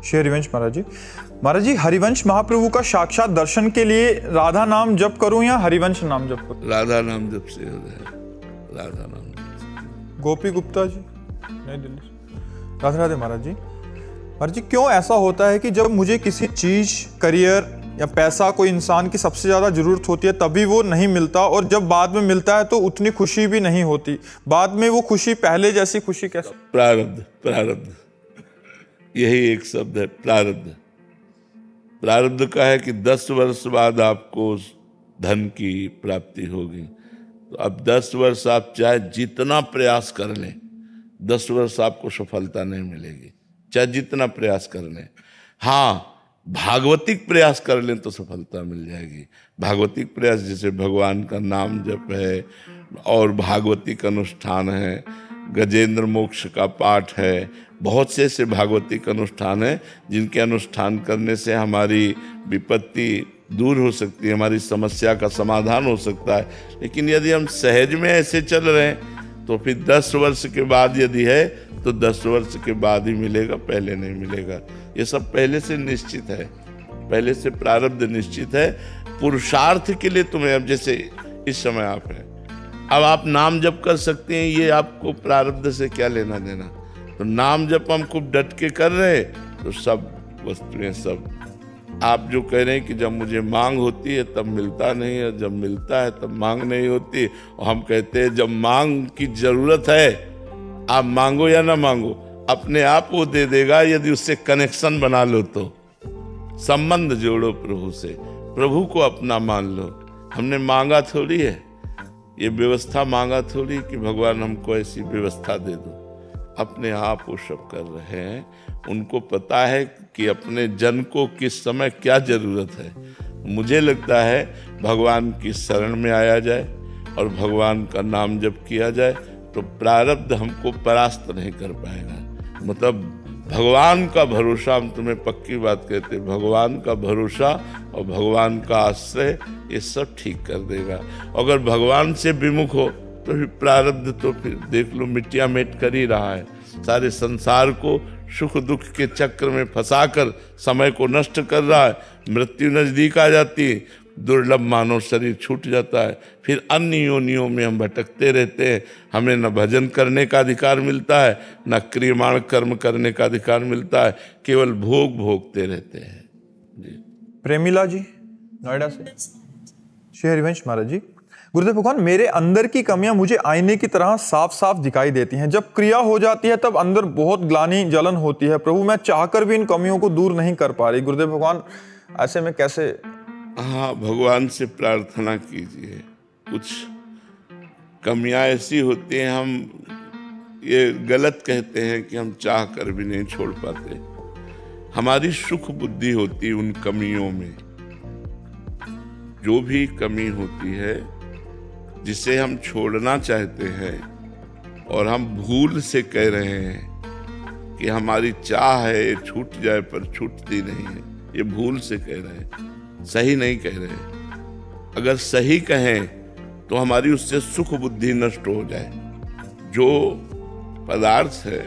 श्री हरिवंश महाराज जी। महाराज जी, हरिवंश महाप्रभु का साक्षात दर्शन के लिए राधा नाम जप करूं या हरिवंश नाम जप करूं? राधा नाम जप से हो जाए, राधा नाम जप। गोपी गुप्ता जी, नई दिल्ली से। राधे राधे महाराज जी। महाराज जी, क्यों ऐसा होता है कि जब मुझे किसी चीज, करियर या पैसा, कोई इंसान की सबसे ज्यादा जरूरत होती है तभी वो नहीं मिलता, और जब बाद में मिलता है तो उतनी खुशी भी नहीं होती? बाद में वो खुशी पहले जैसी खुशी कैसे? प्रारब्ध, प्रारब्ध, यही एक शब्द है, प्रारब्ध। प्रारब्ध का है कि 10 वर्ष बाद आपको धन की प्राप्ति होगी। तो अब 10 वर्ष आप चाहे जितना प्रयास कर लें, 10 वर्ष आपको सफलता नहीं मिलेगी, चाहे जितना प्रयास कर लें। हाँ, भागवतिक प्रयास कर लें तो सफलता मिल जाएगी। भागवतिक प्रयास जैसे भगवान का नाम जप है और भागवतिक अनुष्ठान है, गजेंद्र मोक्ष का पाठ है, बहुत से ऐसे भागवतिक अनुष्ठान हैं जिनके अनुष्ठान करने से हमारी विपत्ति दूर हो सकती है, हमारी समस्या का समाधान हो सकता है। लेकिन यदि हम सहज में ऐसे चल रहे हैं तो फिर 10 वर्ष के बाद यदि है तो 10 वर्ष के बाद ही मिलेगा, पहले नहीं मिलेगा। ये सब पहले से निश्चित है, पहले से प्रारब्ध निश्चित है। पुरुषार्थ के लिए तुम्हें, अब जैसे इस समय आप हैं, अब आप नाम जप कर सकते हैं, ये आपको प्रारब्ध से क्या लेना देना। तो नाम जप हम खूब डट के कर रहे तो सब वस्तुएं, सब आप जो कह रहे हैं कि जब मुझे मांग होती है तब मिलता नहीं है, जब मिलता है तब मांग नहीं होती। और हम कहते हैं जब मांग की जरूरत है आप मांगो या ना मांगो, अपने आप वो दे देगा यदि उससे कनेक्शन बना लो तो। संबंध जोड़ो प्रभु से, प्रभु को अपना मान लो। हमने मांगा थोड़ी है, ये व्यवस्था मांगा थोड़ी कि भगवान हमको ऐसी व्यवस्था दे दो। अपने आप वो सब कर रहे हैं, उनको पता है कि अपने जन को किस समय क्या जरूरत है। मुझे लगता है भगवान की शरण में आया जाए और भगवान का नाम जप किया जाए तो प्रारब्ध हमको परास्त नहीं कर पाएगा। मतलब भगवान का भरोसा, हम तुम्हें पक्की बात कहते, भगवान का भरोसा और भगवान का आश्रय ये सब ठीक कर देगा। अगर भगवान से विमुख हो तो फिर प्रारब्ध तो फिर देख लो मिट्टिया मेट कर ही रहा है। सारे संसार को सुख दुख के चक्र में फंसाकर समय को नष्ट कर रहा है। मृत्यु नजदीक आ जाती है, दुर्लभ मानव शरीर छूट जाता है, फिर अन्य योनियों में हम भटकते रहते हैं। हमें न भजन करने का अधिकार मिलता है, न क्रियमाण कर्म करने का अधिकार मिलता है, केवल भोग भोगते रहते हैं। जी। प्रेमिला जी नोएडा से, श्री हरिवंश महाराज जी, गुरुदेव भगवान, मेरे अंदर की कमियां मुझे आईने की तरह साफ साफ दिखाई देती हैं। जब क्रिया हो जाती है तब अंदर बहुत ग्लानि जलन होती है। प्रभु, मैं चाहकर भी इन कमियों को दूर नहीं कर पा रही। गुरुदेव भगवान, ऐसे में कैसे? हाँ, भगवान से प्रार्थना कीजिए। कुछ कमियां ऐसी होती हैं, हम ये गलत कहते हैं कि हम चाह कर भी नहीं छोड़ पाते। हमारी सुख बुद्धि होती है उन कमियों में। जो भी कमी होती है जिसे हम छोड़ना चाहते हैं और हम भूल से कह रहे हैं कि हमारी चाह है ये छूट जाए, पर छूटती नहीं है, ये भूल से कह रहे हैं, सही नहीं कह रहे। अगर सही कहें तो हमारी उससे सुख बुद्धि नष्ट हो जाए। जो पदार्थ है,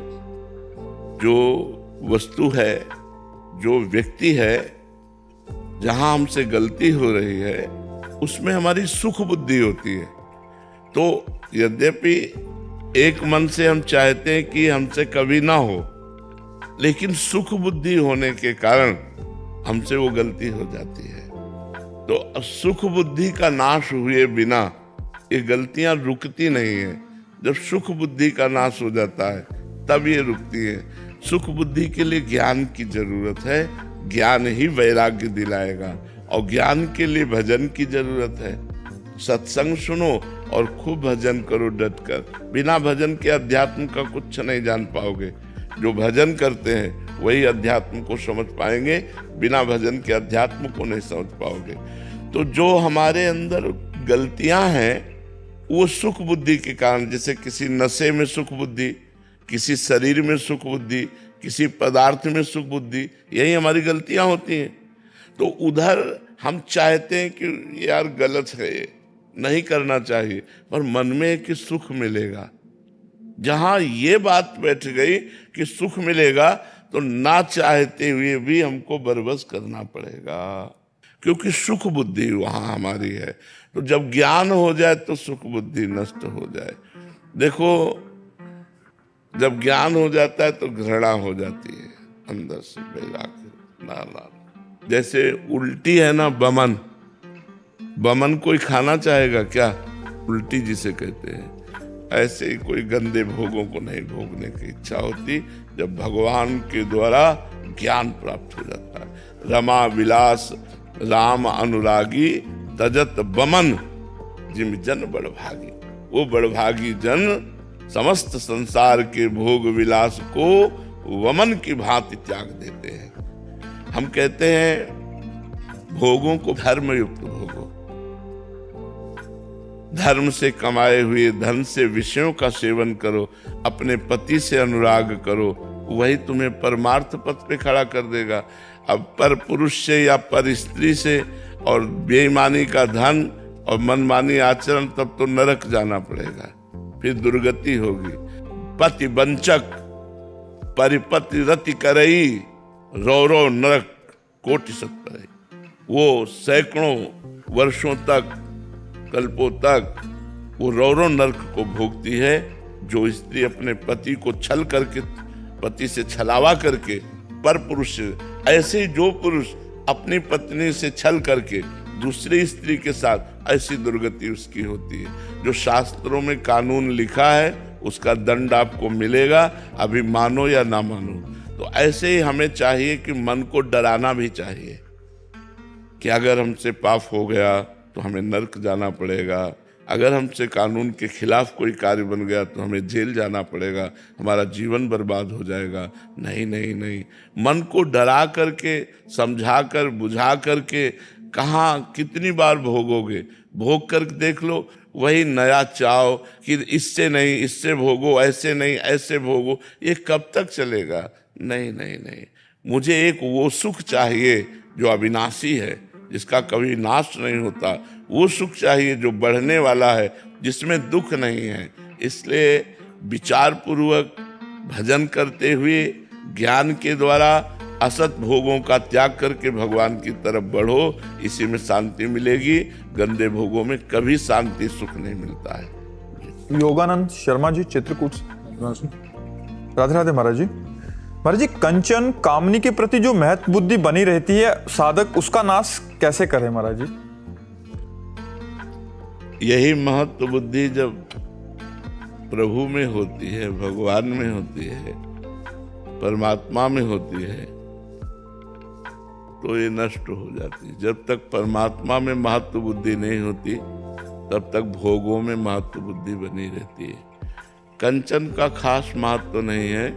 जो वस्तु है, जो व्यक्ति है, जहां हमसे गलती हो रही है उसमें हमारी सुख बुद्धि होती है। तो यद्यपि एक मन से हम चाहते हैं कि हमसे कभी ना हो, लेकिन सुख बुद्धि होने के कारण हमसे वो गलती हो जाती है। तो सुख बुद्धि का नाश हुए बिना ये गलतियां रुकती नहीं है। जब सुख बुद्धि का नाश हो जाता है तब ये रुकती है। सुख बुद्धि के लिए ज्ञान की जरूरत है, ज्ञान ही वैराग्य दिलाएगा, और ज्ञान के लिए भजन की जरूरत है। सत्संग सुनो और खूब भजन करो डट कर। बिना भजन के अध्यात्म का कुछ नहीं जान पाओगे। जो भजन करते हैं वही अध्यात्म को समझ पाएंगे, बिना भजन के अध्यात्म को नहीं समझ पाओगे। तो जो हमारे अंदर गलतियां हैं वो सुख बुद्धि के कारण, जैसे किसी नशे में सुख बुद्धि, किसी शरीर में सुख बुद्धि, किसी पदार्थ में सुख बुद्धि, यही हमारी गलतियां होती हैं। तो उधर हम चाहते हैं कि यार गलत है, नहीं करना चाहिए, पर मन में है कि सुख मिलेगा। जहां ये बात बैठ गई कि सुख मिलेगा तो ना चाहते हुए भी हमको बरबस करना पड़ेगा, क्योंकि सुख बुद्धि वहां हमारी है। तो जब ज्ञान हो जाए तो सुख बुद्धि नष्ट हो जाए। देखो, जब ज्ञान हो जाता है तो घृणा हो जाती है अंदर से, वैराग्य ना। जैसे उल्टी है ना, बमन, बमन कोई खाना चाहेगा क्या? उल्टी जिसे कहते हैं। ऐसे ही कोई गंदे भोगों को नहीं भोगने की इच्छा होती जब भगवान के द्वारा ज्ञान प्राप्त हो जाता है। रमा विलास राम अनुरागी तजत बमन जिम जन बड़भागी। वो बड़भागी जन समस्त संसार के भोग विलास को वमन की भांति त्याग देते हैं। हम कहते हैं भोगों को धर्म युक्त भोगो, धर्म से कमाए हुए धन से विषयों का सेवन करो, अपने पति से अनुराग करो, वही तुम्हें परमार्थ पथ पे खड़ा कर देगा। अब पर पुरुष से या पर स्त्री से और बेईमानी का धन और मनमानी आचरण, तब तो नरक जाना पड़ेगा, फिर दुर्गति होगी। पति वंचक परिपति रति करई, रौ रौ नरक कोटि सत परई। वो सैकड़ों वर्षों तक, कल्पों तक वो रौ रौ नरक को भोगती है। जो स्त्री अपने पति को छल करके, पति से छलावा करके पर पुरुष, ऐसे ही जो पुरुष अपनी पत्नी से छल करके दूसरी स्त्री के साथ, ऐसी दुर्गति उसकी होती है। जो शास्त्रों में कानून लिखा है उसका दंड आपको मिलेगा, अभी मानो या ना मानो। तो ऐसे ही हमें चाहिए कि मन को डराना भी चाहिए कि अगर हमसे पाप हो गया तो हमें नरक जाना पड़ेगा, अगर हमसे कानून के खिलाफ कोई कार्य बन गया तो हमें जेल जाना पड़ेगा, हमारा जीवन बर्बाद हो जाएगा। नहीं नहीं नहीं, मन को डरा करके, समझा कर, बुझा करके कहाँ कितनी बार भोगोगे? भोग कर देख लो, वही नया चाव कि इससे नहीं इससे भोगो, ऐसे नहीं ऐसे भोगो, ये कब तक चलेगा? नहीं नहीं नहीं, मुझे एक वो सुख चाहिए जो अविनाशी है, जिसका कभी नाश नहीं होता। वो सुख चाहिए जो बढ़ने वाला है, जिसमें दुख नहीं है। इसलिए विचार पूर्वक भजन करते हुए ज्ञान के द्वारा असत भोगों का त्याग करके भगवान की तरफ बढ़ो, इसी में शांति मिलेगी। गंदे भोगों में कभी शांति सुख नहीं मिलता है। योगानंद शर्मा जी, चित्रकूट। राधे राधे महाराज जी। महाराज जी, कंचन कामनी के प्रति जो महत्व बुद्धि बनी रहती है, साधक उसका नाश कैसे करे महाराज जी? यही महत्व बुद्धि जब प्रभु में होती है, भगवान में होती है, परमात्मा में होती है, तो ये नष्ट हो जाती है। जब तक परमात्मा में महत्व बुद्धि नहीं होती, तब तक भोगों में महत्व बुद्धि बनी रहती है। कंचन का खास महत्व नहीं है,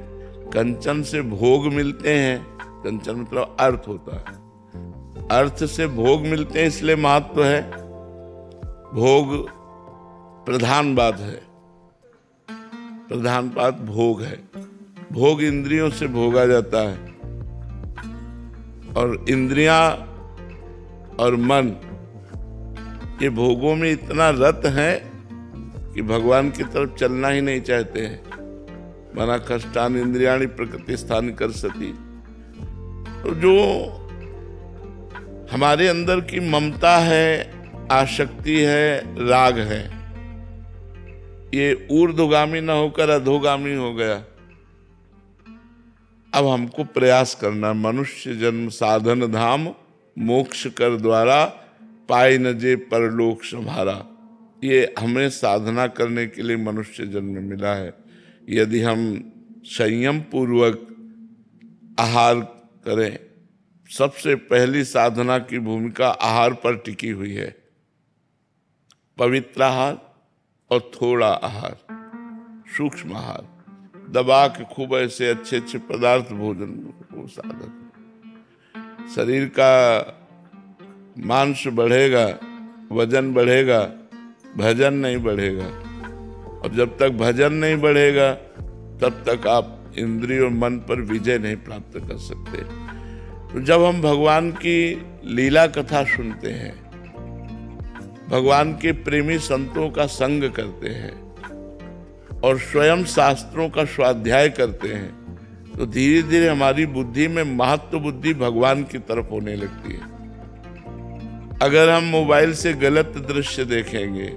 कंचन से भोग मिलते हैं। कंचन मतलब अर्थ होता है, अर्थ से भोग मिलते हैं, इसलिए महत्व है। भोग प्रधान बात है, प्रधान बात भोग है। भोग इंद्रियों से भोगा जाता है, और इंद्रियां और मन ये भोगों में इतना रत है कि भगवान की तरफ चलना ही नहीं चाहते हैं। मना कष्टान इंद्रियाणि प्रकृति स्थान कर सती। तो जो हमारे अंदर की ममता है, आसक्ति है, राग है, ये ऊर्ध्वगामी न होकर अधोगामी हो गया। अब हमको प्रयास करना, मनुष्य जन्म साधन धाम, मोक्ष कर द्वारा, पाए न जे परलोक संभारा। ये हमें साधना करने के लिए मनुष्य जन्म मिला है। यदि हम संयम पूर्वक आहार करें, सबसे पहली साधना की भूमिका आहार पर टिकी हुई है। पवित्र आहार और थोड़ा आहार, सूक्ष्म आहार, दबा के खूब ऐसे अच्छे अच्छे पदार्थ भोजन को साधन। शरीर का मांस बढ़ेगा, वजन बढ़ेगा, भजन नहीं बढ़ेगा। और जब तक भजन नहीं बढ़ेगा, तब तक आप इंद्रिय और मन पर विजय नहीं प्राप्त कर सकते। तो जब हम भगवान की लीला कथा सुनते हैं, भगवान के प्रेमी संतों का संग करते हैं और स्वयं शास्त्रों का स्वाध्याय करते हैं, तो धीरे धीरे हमारी बुद्धि में महत्व बुद्धि भगवान की तरफ होने लगती है। अगर हम मोबाइल से गलत दृश्य देखेंगे,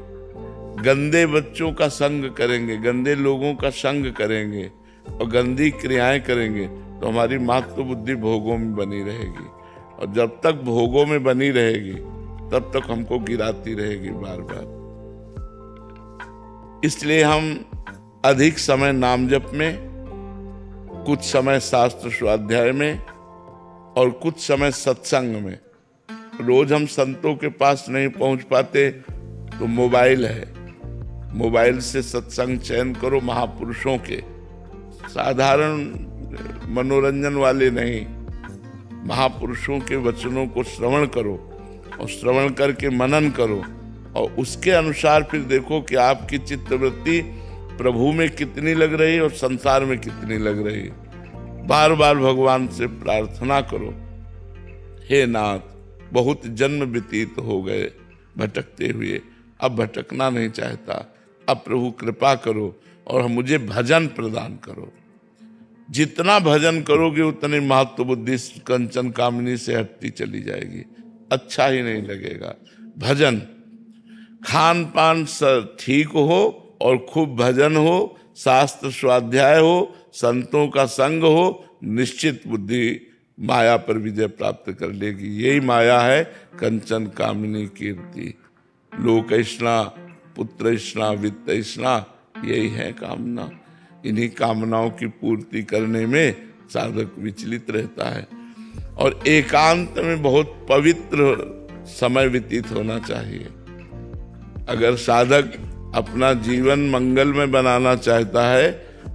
गंदे बच्चों का संग करेंगे, गंदे लोगों का संग करेंगे और गंदी क्रियाएं करेंगे, तो हमारी महत्व बुद्धि भोगों में बनी रहेगी। और जब तक भोगों में बनी रहेगी, तब तक हमको गिराती रहेगी बार बार। इसलिए हम अधिक समय नाम जप में, कुछ समय शास्त्र स्वाध्याय में और कुछ समय सत्संग में। रोज हम संतों के पास नहीं पहुंच पाते तो मोबाइल है, मोबाइल से सत्संग चयन करो महापुरुषों के, साधारण मनोरंजन वाले नहीं। महापुरुषों के वचनों को श्रवण करो और श्रवण करके मनन करो और उसके अनुसार फिर देखो कि आपकी चित्तवृत्ति प्रभु में कितनी लग रही है और संसार में कितनी लग रही है। बार बार भगवान से प्रार्थना करो, हे नाथ, बहुत जन्म व्यतीत हो गए भटकते हुए, अब भटकना नहीं चाहता, अब प्रभु कृपा करो और मुझे भजन प्रदान करो। जितना भजन करोगे उतनी महत्व बुद्धि कंचन कामिनी से हटती चली जाएगी, अच्छा ही नहीं लगेगा। भजन, खान पान ठीक हो और खूब भजन हो, शास्त्र स्वाध्याय हो, संतों का संग हो, निश्चित बुद्धि माया पर विजय प्राप्त कर लेगी। यही माया है कंचन कामिनी कीर्ति। लोकैष्णा, पुत्रैष्णा, वित्तैष्णा, यही है कामना। इन्हीं कामनाओं की पूर्ति करने में साधक विचलित रहता है और एकांत में बहुत पवित्र समय व्यतीत होना चाहिए। अगर साधक अपना जीवन मंगल में बनाना चाहता है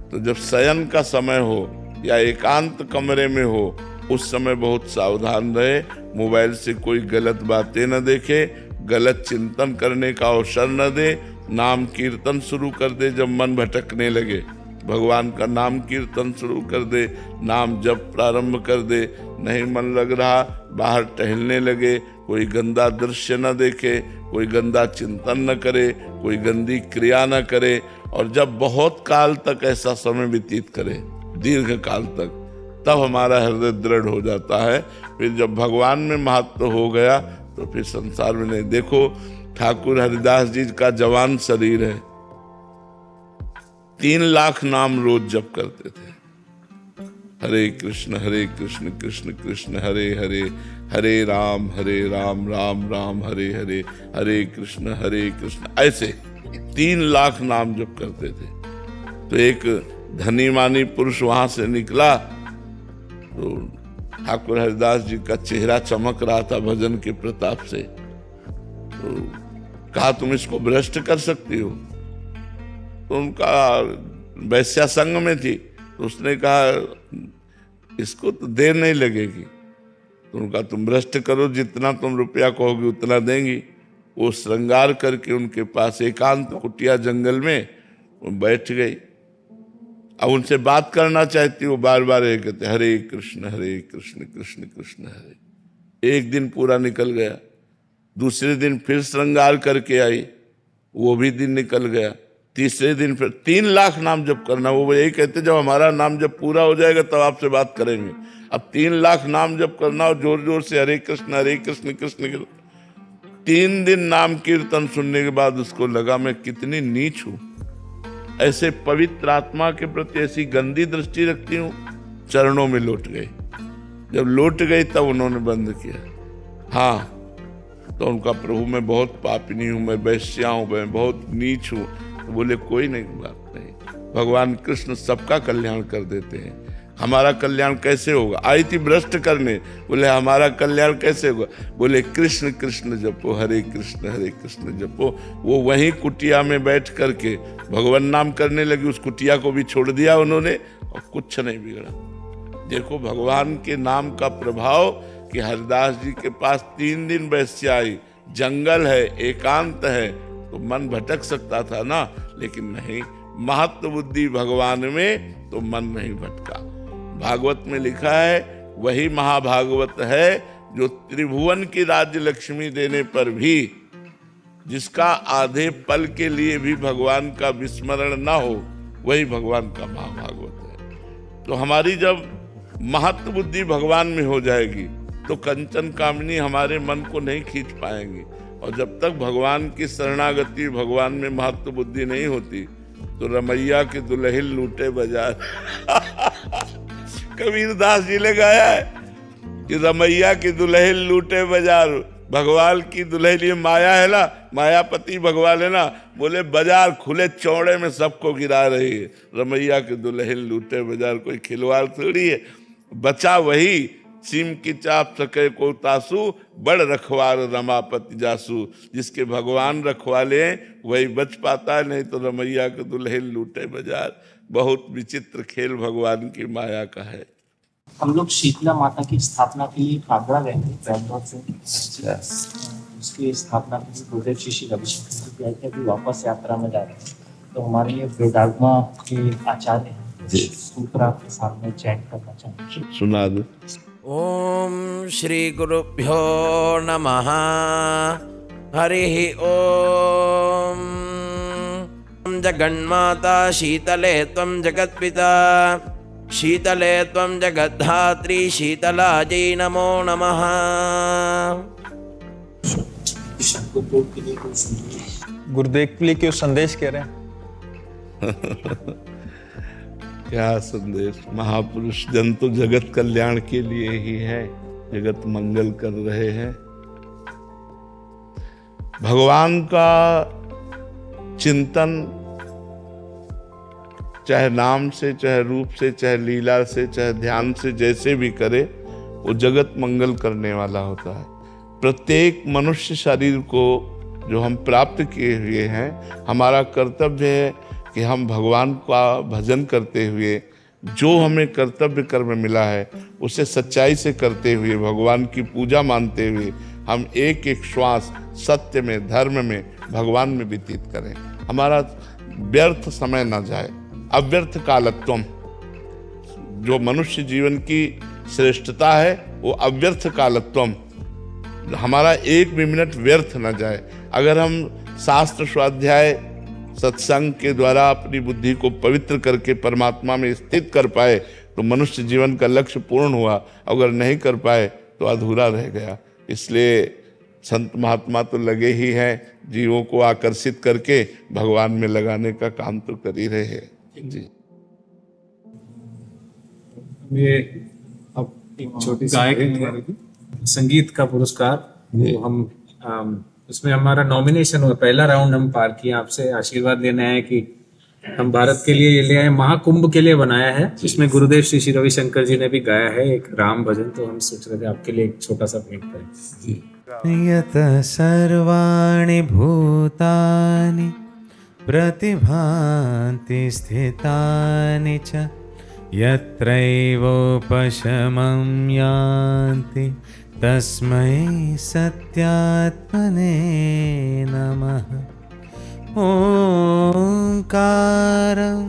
तो जब शयन का समय हो या एकांत कमरे में हो, उस समय बहुत सावधान रहे, मोबाइल से कोई गलत बातें न देखे, गलत चिंतन करने का अवसर न दे, नाम कीर्तन शुरू कर दे। जब मन भटकने लगे भगवान का नाम कीर्तन शुरू कर दे, नाम जप प्रारंभ कर दे। नहीं मन लग रहा, बाहर टहलने लगे, कोई गंदा दृश्य न देखे, कोई गंदा चिंतन न करे, कोई गंदी क्रिया न करे। और जब बहुत काल तक ऐसा समय व्यतीत करे, दीर्घ काल तक, तब हमारा हृदय दृढ़ हो जाता है। फिर जब भगवान में महत्व हो गया तो फिर संसार में नहीं। देखो ठाकुर हरिदास जी का जवान शरीर है, 3 लाख नाम रोज जप करते थे। हरे कृष्ण कृष्ण कृष्ण हरे हरे, हरे राम राम राम हरे हरे, हरे कृष्ण ऐसे 3 लाख नाम जप करते थे। तो एक धनी मानी पुरुष वहां से निकला तो ठाकुर हरिदास जी का चेहरा चमक रहा था भजन के प्रताप से। तो कहा तुम इसको भ्रष्ट कर सकती हो। तो उनका वैश्या संग में थी, तो उसने कहा इसको तो देर नहीं लगेगी। तो उनका तुम भ्रष्ट करो, जितना तुम रुपया कहोगे उतना देंगी। वो श्रृंगार करके उनके पास एकांत कुटिया जंगल में वो बैठ गई। अब उनसे बात करना चाहती, वो बार बार ये कहते हरे कृष्ण कृष्ण कृष्ण हरे। एक दिन पूरा निकल गया, दूसरे दिन फिर श्रृंगार करके आई, वो भी दिन निकल गया। तीसरे दिन फिर 3 लाख नाम जप करना। वो यही कहते जब हमारा नाम जब पूरा हो जाएगा तब आपसे बात करेंगे। अब 3 लाख नाम जप करना और जोर जोर से हरे कृष्ण कृष्ण कृष्ण। 3 दिन नाम कीर्तन सुनने के बाद उसको लगा मैं कितनी नीच हूं, ऐसे पवित्र आत्मा के प्रति ऐसी गंदी दृष्टि रखती हूं। चरणों में लौट गई। जब लौट गई तब उन्होंने बंद किया। हाँ, तो उनका प्रभु मैं बहुत पापिनी हूं, मैं वैश्या हूं, मैं बहुत नीच हूं। तो बोले कोई नहीं, बात नहीं, भगवान कृष्ण सबका कल्याण कर देते हैं। हमारा कल्याण कैसे होगा? आई थी भ्रष्ट करने, बोले हमारा कल्याण कैसे होगा? बोले कृष्ण कृष्ण जपो, हरे कृष्ण जपो। वो वहीं कुटिया में बैठ करके भगवान नाम करने लगी। उस कुटिया को भी छोड़ दिया उन्होंने और कुछ नहीं बिगड़ा। देखो भगवान के नाम का प्रभाव कि हरिदास जी के पास 3 दिन वैश्या आई, जंगल है, एकांत है, तो मन भटक सकता था ना, लेकिन नहीं, महत्व बुद्धि भगवान में तो मन नहीं भटका। भागवत में लिखा है वही महाभागवत है जो त्रिभुवन की राज्य लक्ष्मी देने पर भी, जिसका आधे पल के लिए भी भगवान का विस्मरण ना हो, वही भगवान का महाभागवत है। तो हमारी जब महत्व बुद्धि भगवान में हो जाएगी तो कंचन कामिनी हमारे मन को नहीं खींच पाएंगी। और जब तक भगवान की शरणागति, भगवान में महत्व बुद्धि नहीं होती तो रमैया के दुल्हन लूटे बाजार। कबीरदास जी ने गाया है कि रमैया की दुल्हन लूटे बाजार। भगवान की दुल्हन ये माया है ना, मायापति भगवान है ना, बोले बाजार खुले चौड़े में सबको गिरा रही है। रमैया की दुल्हन लूटे बाजार, कोई खिलवाड़ थोड़ी है। बचा वही सीम की चाप सके को तासु, बड़ रखवार रमापति जासु। जिसके भगवान रखवाले वही बच पाता है, नहीं तो रमैया के दुल्हन लूटे बाजार। बहुत विचित्र खेल भगवान की माया का है। हम लोग शीतला माता की स्थापना के लिए कागड़ा गए थे बैंगलोर से। उसकी स्थापना के लिए गुरुदेव श्री रविशंकर जी भी आए थे, अभी वापस यात्रा में जा रहे हैं। तो हमारे ये वेदागमा के आचार्य हैं, सूत्र आपके सामने चैंट करना चाहेंगे। सुना दो। ओम श्री गुरुभ्यो नमः। हरिः ओम। जगन्माता शीतले त्वं जगत्पिता, शीतले त्वं जगद्धात्री, शीतलाजै नमो नमः। गुरुदेव के लिए कोई संदेश? गुरुदेव के लिए क्यों संदेश कह रहे हैं? क्या संदेश? महापुरुष जन तो जगत कल्याण के लिए ही है, जगत मंगल कर रहे हैं। भगवान का चिंतन चाहे नाम से, चाहे रूप से, चाहे लीला से, चाहे ध्यान से, जैसे भी करे, वो जगत मंगल करने वाला होता है। प्रत्येक मनुष्य शरीर को जो हम प्राप्त किए हुए हैं, हमारा कर्तव्य है कि हम भगवान का भजन करते हुए जो हमें कर्तव्य कर्म मिला है उसे सच्चाई से करते हुए, भगवान की पूजा मानते हुए हम एक एक श्वास सत्य में, धर्म में, भगवान में व्यतीत करें। हमारा व्यर्थ समय न जाए। अव्यर्थ कालत्वम, जो मनुष्य जीवन की श्रेष्ठता है वो अव्यर्थ कालत्वम। हमारा एक भी मिनट व्यर्थ न जाए। अगर हम शास्त्र स्वाध्याय सत्संग के द्वारा अपनी बुद्धि को पवित्र करके परमात्मा में स्थित कर पाए तो मनुष्य जीवन का लक्ष्य पूर्ण हुआ। अगर नहीं कर पाए तो अधूरा रह गया। इसलिए संत महात्मा तो लगे ही हैं, जीवों को आकर्षित करके भगवान में लगाने का काम तो कर ही रहे हैं जी। ये अब एक छोटी सी गायक संगीत का पुरस्कार, वो हम उसमें हमारा नॉमिनेशन हुआ, पहला राउंड हम पार किए। आपसे आशीर्वाद लेना है कि हम भारत के लिए ये ले आए, महाकुंभ के लिए बनाया है। इसमें गुरुदेव श्री रविशंकर जी ने भी गाया है एक राम भजन, तो हम सोच रहे थे आपके लिए एक छोटा सा भेंट करें। यत सर्वाणि भूतानि प्रतिभान्ति स्थितानि च, यत्रैवोपशमं यान्ति तस्मै सत्यात्मने नमः। ओंकारं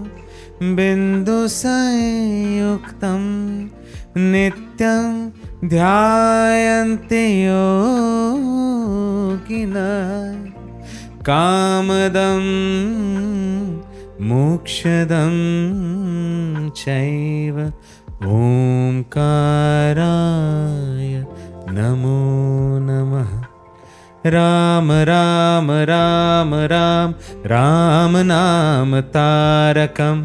बिन्दुसंयुक्तं नित्यं ध्यायन्ति योगिनः, कामदं मोक्षदं चैव ओंकाराय नमो नमः। राम राम राम राम राम नाम तारकं,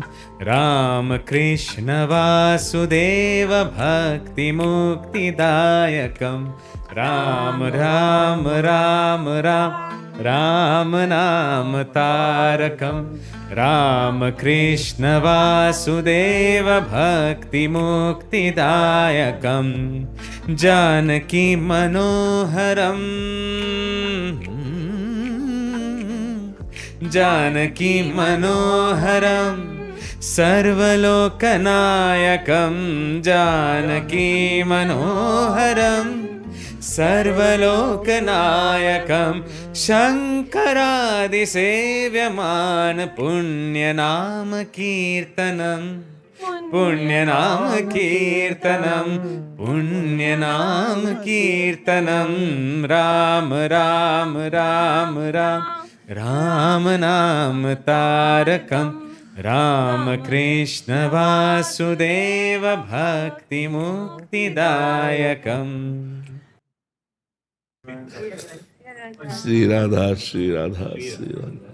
राम कृष्ण वासुदेव भक्ति मुक्तिदायकं। राम राम राम राम राम नाम तारकं, राम कृष्ण वासुदेव भक्ति मुक्तिदायकं। जानकी मनोहरं, जानकी मनोहरं सर्वलोकनायकं। जानकी मनोहरं सर्वलोकनायकं, शङ्करादिसेव्यमान पुण्यनाम कीर्तनं, पुण्यनाम कीर्तनं, पुण्यनाम कीर्तनं। राम राम राम राम राम नाम तारकं, राम कृष्ण वासुदेव भक्ति मुक्तिदायकं। श्री राधा श्री राधा श्री राधा।